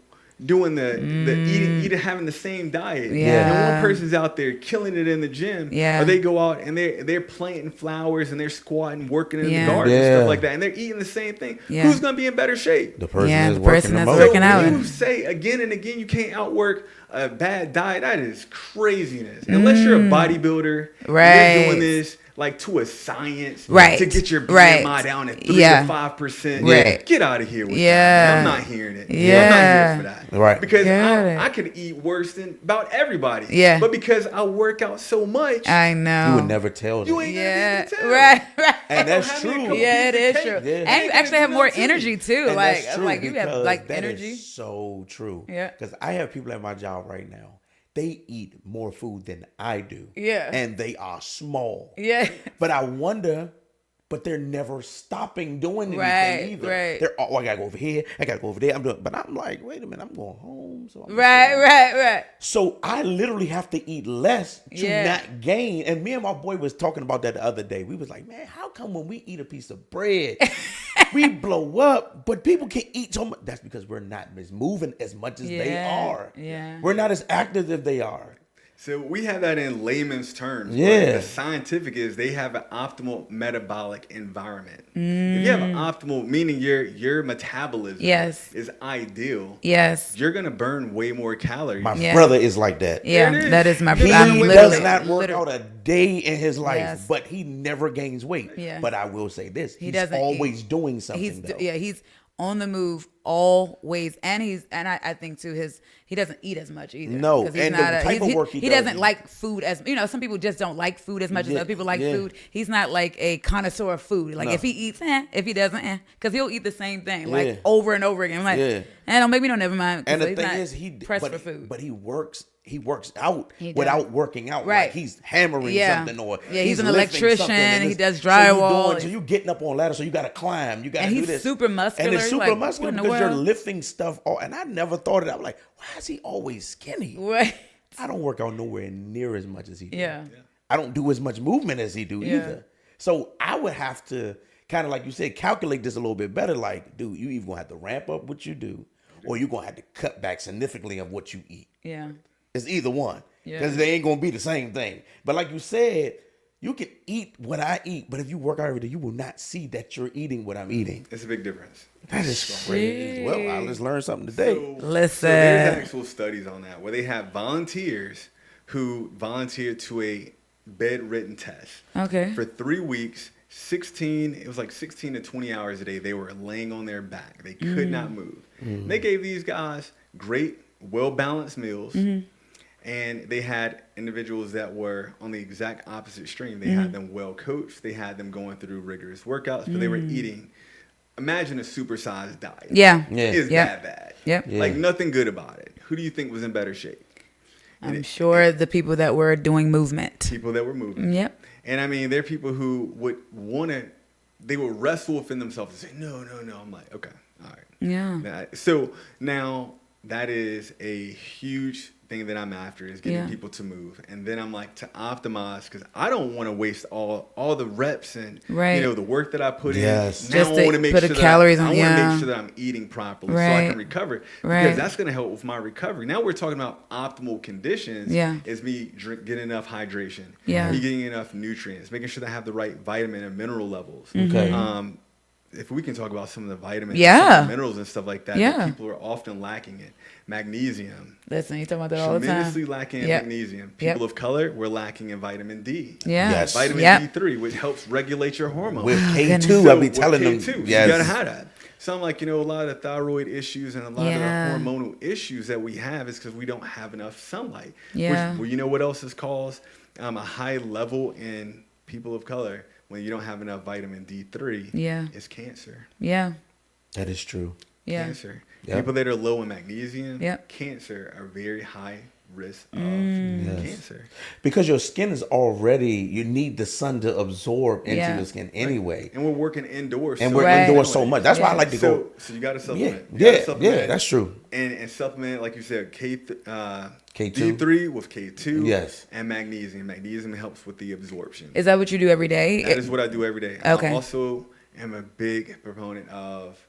doing the eating, having the same diet. Yeah. And one person's out there killing it in the gym. Yeah. Or they go out and they're planting flowers and they're squatting, working in Yeah. the garden and Yeah. stuff like that. And they're eating the same thing. Yeah. Who's going to be in better shape? The person Yeah, is the working person the that's most. working out. When you say again and again you can't outwork a bad diet, that is craziness. Unless you're a bodybuilder, Right. you're doing this like to a science, Right. to get your Right. BMI down at 3 Yeah. to 5%. Right. Get out of here with Yeah. that. I'm not hearing it. I'm Yeah. not here for that. Right. Because Got it. I could eat worse than about everybody. Yeah. But because I work out so much, I know. You would never tell you them. ain't Yeah. gonna be able to tell. Right. And that's Have me a true. couple Yeah, it pieces is of true. cake. Yeah. And you actually have more energy too. And Like, that's true like you have because like that energy. is so true. Yeah. Because I have people at my job right now. They eat more food than I do. Yeah. And they are small. Yeah. But I wonder, but they're never stopping doing anything Right, either. right. They're I gotta go over here. I gotta go over there. But I'm like, wait a minute, I'm going home. So I'm Right. So I literally have to eat less to Yeah. not gain. And me and my boy was talking about that the other day. We was like, man, how come when we eat a piece of bread, we blow up, but people can eat so much? That's because we're not moving as much as they Yeah, are. yeah. We're not as active as they are. So we have that in layman's terms. Yeah. But the scientific is they have an optimal metabolic environment. If you have an optimal, meaning your metabolism Yes. is ideal, Yes. you're gonna burn way more calories. My Yeah. brother is like that. Yeah. There it is. That is my. He He I'm literally- does not work literally- out a day in his life, Yes. but he never gains weight. Yeah. But I will say this: He he's doesn't always eat. doing something. He's though. he's on the move always, and I think too he doesn't eat as much either. No, 'Cause he's and the not type of work he does, doesn't like food as some people just don't like food as much as Yeah, other people like yeah. food. He's not like a connoisseur of food. Like No. if he eats, if he doesn't, because he'll eat the same thing Yeah. like over and over again. I'm like, Yeah. maybe no, never mind. 'cause And the he's thing not is, pressed but, for food. but he works out He does. without working out. Right. Like he's hammering Yeah. something, or Yeah, he's an lifting electrician, something, and he it's- does drywall. So you getting up on ladders, so you got to climb. You got to And do he's this. super muscular, And it's super like, muscular what in the because you're world? lifting stuff. And I never thought of that. I'm like, why is he always skinny? Right. I don't work out nowhere near as much as he does. Yeah. I don't do as much movement as he do Yeah. either. So I would have to kind of, like you said, calculate this a little bit better. Like, dude, you either gonna have to ramp up what you do, or you're gonna have to cut back significantly of what you eat. Yeah. It's either one, Yeah. because they ain't gonna be the same thing. But like you said, you can eat what I eat, but if you work out every day, you will not see that you're eating what I'm eating. It's a big difference. That is crazy. Well, I just learned something today. Listen. So there's actual studies on that where they have volunteers who volunteered to a bedridden test. Okay. For 3 weeks, it was like 16 to 20 hours a day, they were laying on their back. They could not move. They gave these guys great, well-balanced meals. And they had individuals that were on the exact opposite extreme. They had them well coached. They had them going through rigorous workouts, but they were eating. Imagine a supersized diet. Yeah. It's Yeah. that bad. Yep. Like nothing good about it. Who do you think was in better shape? I'm sure the people that were doing movement. People that were moving. Yep. And I mean, there are people who would they would wrestle within themselves and say, no. I'm like, okay, all right. Yeah. So now that is a huge thing that I'm after, is getting Yeah. people to move. And then I'm like, to optimize, because I don't want to waste all the reps and Right. the work that I put Yes. in. Now Just I to want to make put sure the that calories I on, want to yeah. make sure that I'm eating properly so I Right. can recover. Right. Because that's going to help with my recovery. Now we're talking about optimal conditions. Yeah. Is me getting enough hydration. Yeah. Me getting enough nutrients. Making sure that I have the right vitamin and mineral levels. Okay. If we can talk about some of the vitamins, Yeah. some of the minerals and stuff like that, Yeah. that people are often lacking in. Magnesium, Listen, you talk about that all the time. tremendously lacking in Yep. magnesium. Yep. People of color, we're lacking in vitamin D. Yeah. Yes. Vitamin Yep. D3, which helps regulate your hormones. With goodness. K2, I be with telling them, K2, yes. you gotta have that. So I'm like, a lot of the thyroid issues and a lot Yeah. of the hormonal issues that we have is because we don't have enough sunlight. Yeah. Which, well, you know what else is caused? a high level in people of color when you don't have enough vitamin D3 is cancer. Yeah. That is true. Yeah. Cancer. Yep. People that are low in magnesium, Yep. cancer are very high risk of cancer. Because your skin is already, you need the sun to absorb into your skin anyway. And we're working indoors. And we're indoors so much. That's why I like to go. So you got to supplement. Yeah, that's true. And supplement, like you said, K2. D3 with K2. Yes. And magnesium. Magnesium helps with the absorption. Is that what you do every day? That is what I do every day. Okay. I also am a big proponent of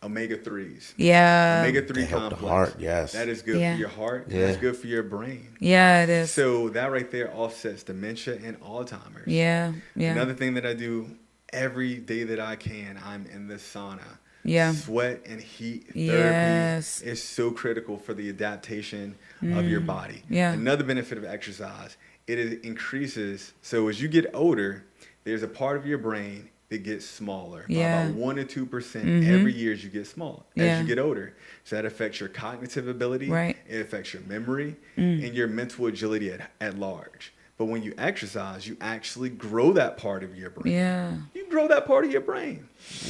omega-3s. Yeah. Omega-3 complex. The heart, yes. That is good for your heart. Yeah. That's good for your brain. Yeah, it is. So that right there offsets dementia and Alzheimer's. Yeah. Another thing that I do every day that I can, I'm in the sauna. Yeah. Sweat and heat therapy is so critical for the adaptation of your body. Yeah. Another benefit of exercise, it increases. So as you get older, there's a part of your brain that gets smaller by about 1 to 2% every year as you get smaller, as you get older. So that affects your cognitive ability. Right. It affects your memory and your mental agility at large. But when you exercise, you actually grow that part of your brain. Yeah. You grow that part of your brain.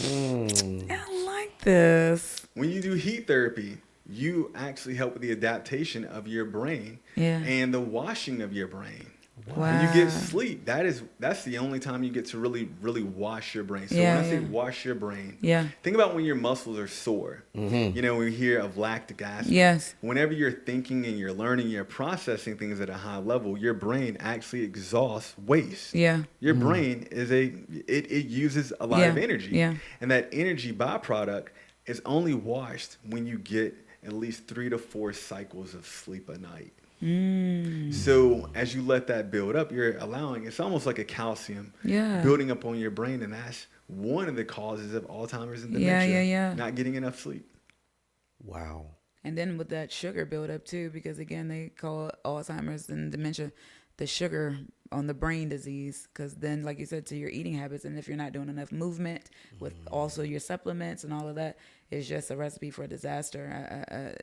I like this. When you do heat therapy, you actually help with the adaptation of your brain and the washing of your brain. Wow. When you get sleep, that's the only time you get to really wash your brain. So when I say wash your brain, think about when your muscles are sore. You know, we hear of lactic acid. Yes. Whenever you're thinking and you're learning, you're processing things at a high level, your brain actually exhausts waste. Yeah. Your brain it uses a lot of energy. Yeah. And that energy byproduct is only washed when you get at least 3 to 4 cycles of sleep a night. So as you let that build up, you're allowing, it's almost like a calcium building up on your brain, and that's one of the causes of Alzheimer's and dementia. Not getting enough sleep. Wow. And then with that sugar buildup too, because again, they call Alzheimer's and dementia the sugar on the brain disease, because then, like you said, to your eating habits, and if you're not doing enough movement with also your supplements and all of that, it's just a recipe for a disaster.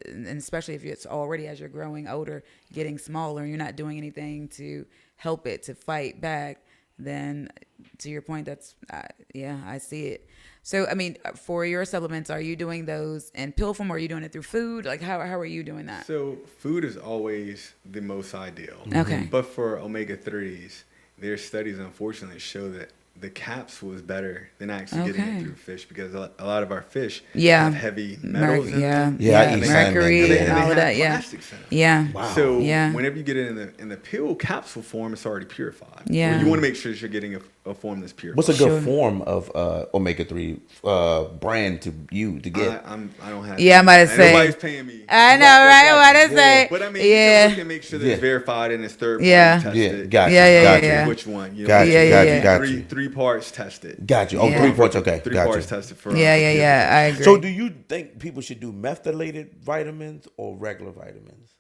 And especially if it's already, as you're growing older, getting smaller, and you're not doing anything to help it to fight back, then to your point, that's I see it. So I mean, for your supplements, are you doing those in pill form, or are you doing it through food? Like how are you doing that? So food is always the most ideal. Okay. But for omega-3s, there's studies unfortunately show that the capsule is better than actually getting it through fish, because a lot of our fish have heavy metals in them. Mercury and all of that. Plastics in them. Yeah. Wow. So whenever you get it in the pill capsule form, it's already purified. Yeah. Well, you want to make sure that you're getting a form that's purified. What's a good form of omega-3 brand to get? I don't have. Yeah, I might have said. Nobody's paying me. I know, right? I might have said. But I mean, you can make sure that it's verified and it's third party tested. Gotcha. Yeah. Which one? Got you. Three parts tested. Got you. Oh, 3 parts. Okay. Three parts tested for. Yeah. I agree. So, do you think people should do methylated vitamins or regular vitamins?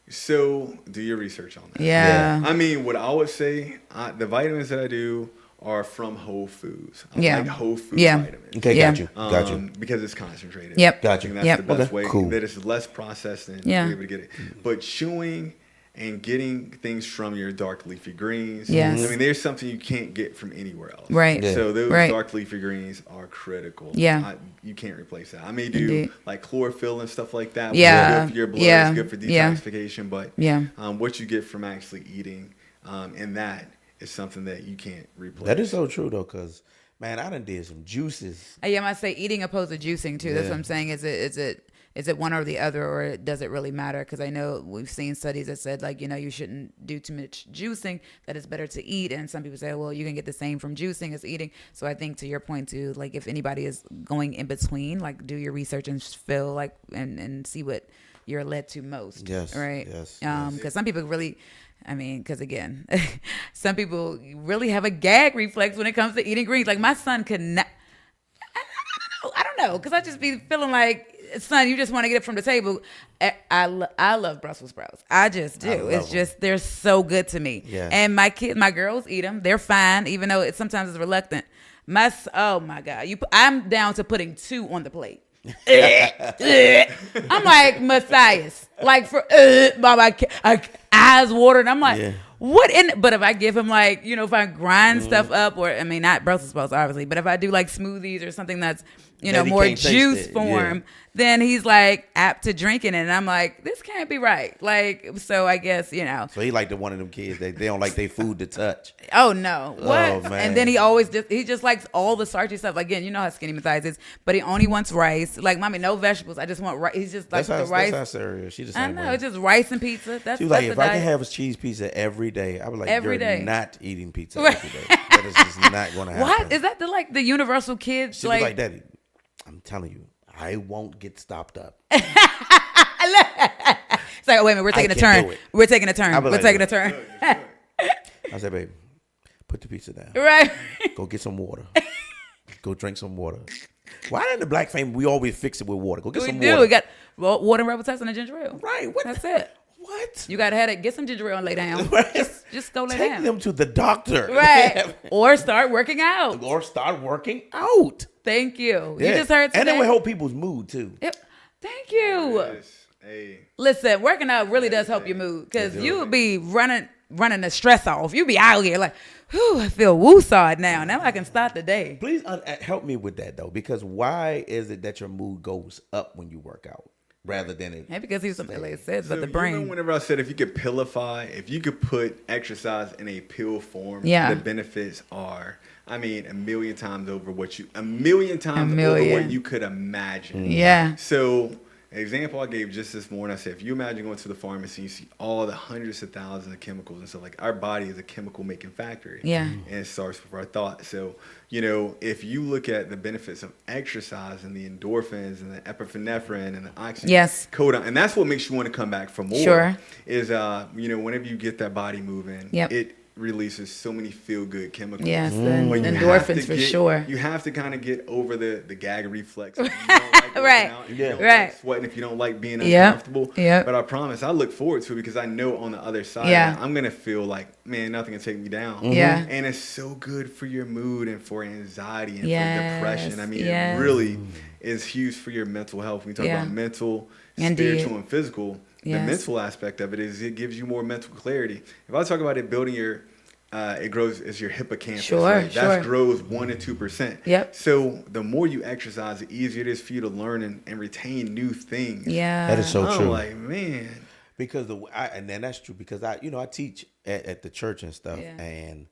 So, do your research on that. Yeah. I mean, what I would say, the vitamins that I do are from Whole Foods. I like whole food vitamins. Okay, got you. Because it's concentrated. Yep. Got you. That's the best way. Cool. That it's less processed and you're able to get it. But chewing and getting things from your dark leafy greens. Yes. I mean, there's something you can't get from anywhere else. Right. Yeah. So those dark leafy greens are critical. Yeah. You can't replace that. I may do like chlorophyll and stuff like that. Yeah. It's good for your blood. It's good for detoxification. But yeah. What you get from actually eating and that is something that you can't replace. That is so true, though, because, man, I done did some juices. I might say eating opposed to juicing, too. That's what I'm saying. Is it one or the other, or does it really matter? Because I know we've seen studies that said, like, you shouldn't do too much juicing, that it's better to eat. And some people say, well, you can get the same from juicing as eating. So I think to your point, too, like if anybody is going in between, like do your research and feel like and see what you're led to most. Yes. Right. Yes. Because some people really... because again, some people really have a gag reflex when it comes to eating greens. Like my son could not. I don't know, because I just be feeling like, son, you just want to get it from the table. I love Brussels sprouts. I just do. It's just they're so good to me. Yeah. And my girls eat them. They're fine, even though sometimes it's reluctant. Oh my God, I'm down to putting 2 on the plate. I'm like Matthias, like for Mama, I eyes watering. I'm like, what in? But if I give him like, if I grind stuff up, or I mean, not Brussels sprouts obviously, but if I do like smoothies or something that's more juice form, then he's like apt to drinking it, and I'm like, this can't be right. Like, so I guess So he like the one of them kids that they don't like their food to touch. Oh no! What? Oh, man. And then he just likes all the starchy stuff. Again, you know how skinny Matthias is, but he only wants rice. Like, mommy, no vegetables. I just want rice. He's just like the rice. That's how Sarah is. She just I know it's just rice and pizza. She was like, if I can have a cheese pizza every day, I would like every day. Not eating pizza every day. That is just not going to happen. What is that? The universal kids? She was like, Daddy, I'm telling you, I won't get stopped up. It's like, oh, wait a minute, we're taking a turn. We're taking a turn. We're taking a turn. I said, baby, put the pizza down. Right. Go get some water. Go drink some water. Why in the black family we always fix it with water? Go get some water. We got water and Rebel and ginger ale. Right. What? That's it. What? You gotta have it. Get some ginger ale and lay down. Just go lay down. Take them to the doctor. Right. Or start working out. Thank you. Yeah. You just heard today. And it will help people's mood too. Thank you. Yes. Hey. Listen, working out really does help your mood, because you would be running the stress off. You be out here like, whew, I feel woosawed now. Now I can start the day. Please help me with that though, because why is it that your mood goes up when you work out rather than it? Maybe because he was something like said, So but the brain. Whenever I said if you could pillify, if you could put exercise in a pill form, Yeah. the benefits are, I mean, a million times over what you could imagine. Yeah. So, an example I gave just this morning, I said, if you imagine going to the pharmacy, you see all the hundreds of thousands of chemicals and stuff, like our body is a chemical making factory. Yeah. And it starts with our thought. So, if you look at the benefits of exercise and the endorphins and the epinephrine and the oxycodone, and that's what makes you want to come back for more. Sure. Is, whenever you get that body moving, it releases so many feel-good chemicals. Yes, the endorphins for sure. You have to kind of get over the gag reflex. If you don't like Right. out, if you don't like sweating, if you don't like being Yep. uncomfortable. Yep. But I promise, I look forward to it because I know on the other side, I'm going to feel like, man, nothing can take me down. Yeah. And it's so good for your mood and for anxiety and for Yes. depression. I mean, Yes. it really is huge for your mental health. When we talk about mental, Indeed. spiritual, and physical, the mental aspect of it is it gives you more mental clarity. If I talk about it building your it grows as your hippocampus. Sure, right? sure. That grows 1 to 2%. Yep. So the more you exercise, the easier it is for you to learn and retain new things. Yeah. That is so true. I'm like, man. Because and then that's true because I teach at the church and stuff, and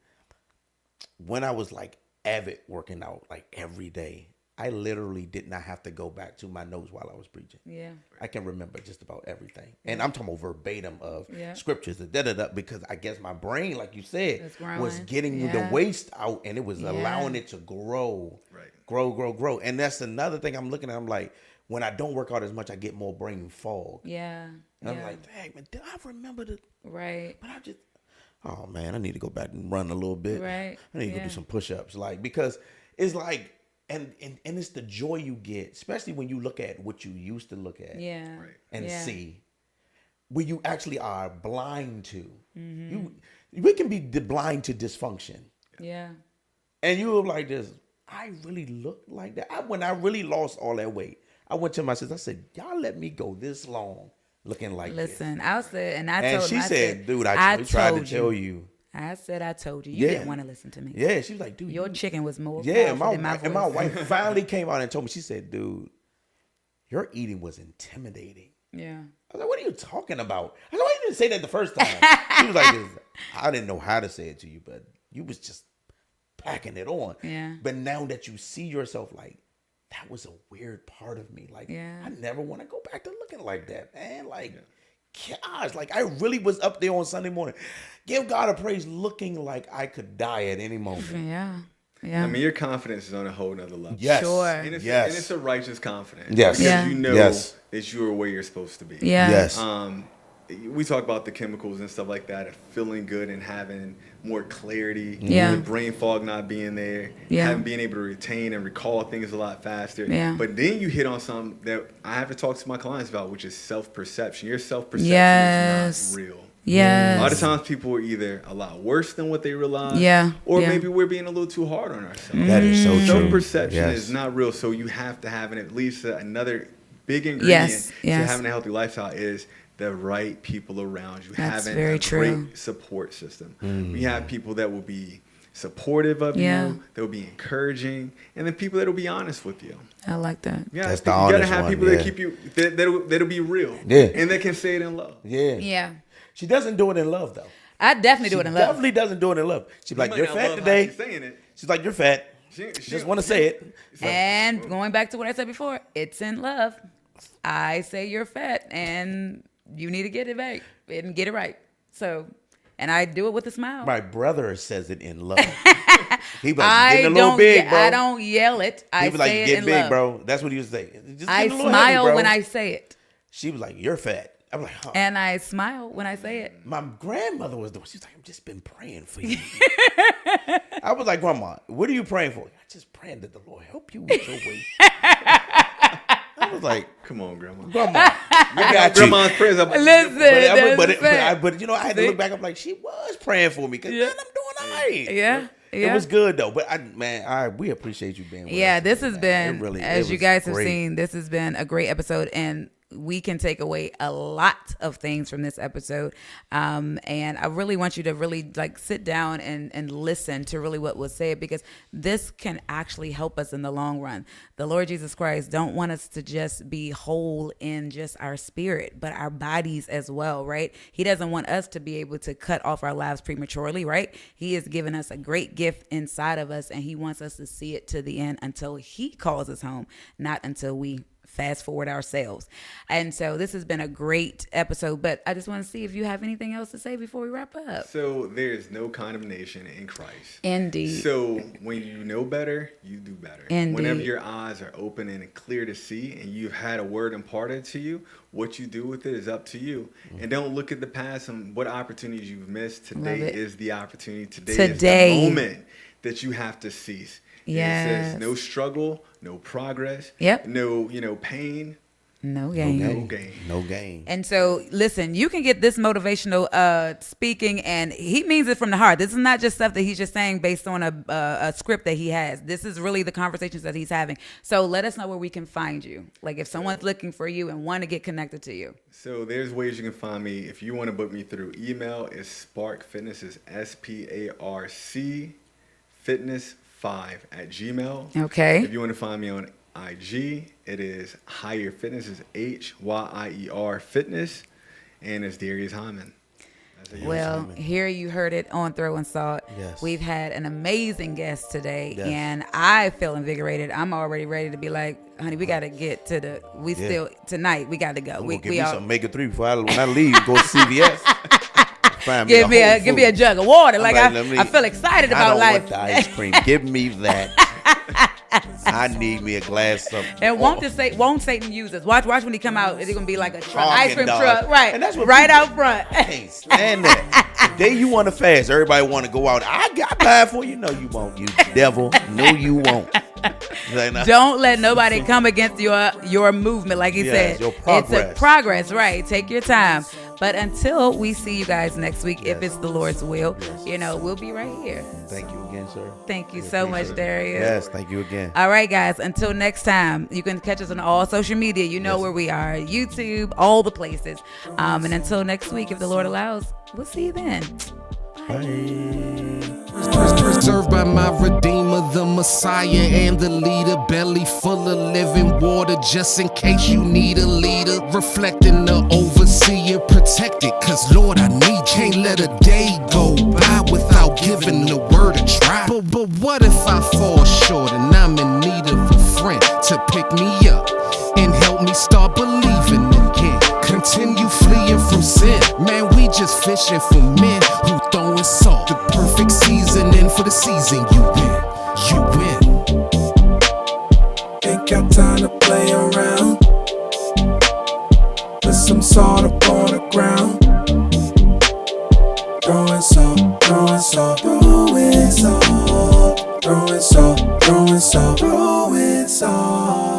when I was like avid working out like every day, I literally did not have to go back to my notes while I was preaching. Yeah. I can remember just about everything. And I'm talking about verbatim of scriptures, because I guess my brain, like you said, was getting the waste out and it was allowing it to grow. Right. Grow. And that's another thing I'm looking at. I'm like, when I don't work out as much, I get more brain fog. Yeah. And I'm like, dang, man, did I remember the... Right. But I just... Oh, man, I need to go back and run a little bit. Right. I need to go do some push-ups. Like, because it's like... And it's the joy you get, especially when you look at what you used to look at and see, where you actually are blind to. Mm-hmm. We can be blind to dysfunction. Yeah. And you look like this. I really look like that. When I really lost all that weight, I went to my sister. I said, y'all let me go this long looking like this. Listen, I said, and she said, dude, I tried to tell you. I said, I told you. You didn't want to listen to me. Yeah, she was like, dude. Your chicken was more powerful than my voice. And my wife finally came out and told me, she said, dude, your eating was intimidating. Yeah. I was like, what are you talking about? I said, why you didn't say that the first time? She was like, I didn't know how to say it to you, but you was just packing it on. Yeah. But now that you see yourself, like, that was a weird part of me. Like, I never want to go back to looking like that, man. Like, gosh, like I really was up there on Sunday morning. Give God a praise looking like I could die at any moment. Yeah. Yeah. I mean, your confidence is on a whole nother level. Yes. Sure. And it's a righteous confidence. Yes. Because you know that you are where you're supposed to be. Yeah. Yes. We talk about the chemicals and stuff like that, feeling good and having more clarity. Yeah. The brain fog not being there. Yeah. Being able to retain and recall things a lot faster. Yeah. But then you hit on something that I have to talk to my clients about, which is self-perception. Your self-perception is not real. Yes. A lot of times people are either a lot worse than what they realize, or maybe we're being a little too hard on ourselves. That is so true. Self-perception is not real, so you have to have at least another big ingredient to having a healthy lifestyle is the right people around you. That's Having very a true. great support system. We have people that will be supportive of you, that will be encouraging, and then people that will be honest with you. I like that. Yeah, That's the you gotta honest have one, people that keep you that'll be real. Yeah. And that can say it in love. Yeah. Yeah. She doesn't do it in love, though. I definitely do it in love. Definitely doesn't do it in love. She's like, might you're not fat love how today. she's saying it. She's like, you're fat. She Just want to say it. And going back to what I said before, it's in love. I say you're fat and you need to get it back and get it right. So, and I do it with a smile. My brother says it in love. He be like, getting a little big, bro. I don't yell it. I He be like, say it get in big, love. bro. That's what he was saying. Just I get a little smile heavy, bro. when I say it. She was like, you're fat. I'm like, huh. And I smile when I say it. My grandmother was the one. She was like, I've just been praying for you. I was like, Grandma, what are you praying for? I just praying that the Lord help you with your weight. I was like, Come on, Grandma. Grandma, we got you. Grandma's prayers up. Listen, But you know, I had to look back. I'm like, she was praying for me because man, I'm doing all right. Yeah. It was good though. But we appreciate you being with us. Yeah, this has man. been, It as you was guys have great. seen, this has been a great episode, and we can take away a lot of things from this episode. And I really want you to really like sit down and listen to really what was said, because this can actually help us in the long run. The Lord Jesus Christ don't want us to just be whole in just our spirit, but our bodies as well, right? He doesn't want us to be able to cut off our lives prematurely, right? He has given us a great gift inside of us, and he wants us to see it to the end until he calls us home, not until we fast forward ourselves. And so this has been a great episode, but I just want to see if you have anything else to say before we wrap up. So there is no condemnation in Christ. Indeed. So when you know better, you do better. Indeed. Whenever your eyes are open and clear to see, and you've had a word imparted to you, what you do with it is up to you. And don't look at the past and what opportunities you've missed. Today is the opportunity. Today is the moment that you have to seize. Yes. It says no struggle, no progress, Yep. no pain, No gain. no gain. And so, listen, you can get this motivational speaking, and he means it from the heart. This is not just stuff that he's just saying based on a script that he has. This is really the conversations that he's having. So let us know where we can find you. Like if someone's looking for you and want to get connected to you. So there's ways you can find me. If you want to book me through email, it's Spark Fitness, is SPARC Fitness5@gmail. Okay. If you want to find me on IG, it is Higher Fitness, is HYIER Fitness, and it's Darius Hyman. Well, here you heard it on Throw and Salt. Yes. We've had an amazing guest today, Yes. and I feel invigorated. I'm already ready to be like, honey, we got to get to the, still, tonight, we got to go. Give me some Mega 3 before when I leave, go to CVS. Give me a jug of water. Like I feel excited about life. Want the ice cream. Give me that. I need me a glass of. And won't Satan use us? Watch when he come out. It's gonna be like a truck, ice cream dog. truck, right? And that's what right out front. I can't stand that. The day you want to fast, everybody want to go out. I got time for you. No, you won't. You devil. No, you won't. Don't let nobody come against your movement, like he said. Your progress. It's a progress, right? Take your time. But until we see you guys next week, if it's the Lord's will, we'll be right here. Thank you again, sir. Thank you so much, Darius. Yes, thank you again. All right, guys. Until next time, you can catch us on all social media. You know where we are. YouTube, all the places. And until next week, if the Lord allows, we'll see you then. Preserved by my Redeemer, the Messiah and the leader. Belly full of living water, just in case you need a leader. Reflecting the overseer, protected, cause Lord, I need you. Can't let a day go by without giving the word a try. But what if I fall short and I'm in need of a friend to pick me up and help me start believing again? Continue fleeing from sin. Man, we just fishing for men who throwing salt. The perfect seasoning for the season. You win. Ain't got time to play around. Put some salt up on the ground. Throwing salt, throwing salt, throwing salt, throwing salt, throwing salt, throwing salt.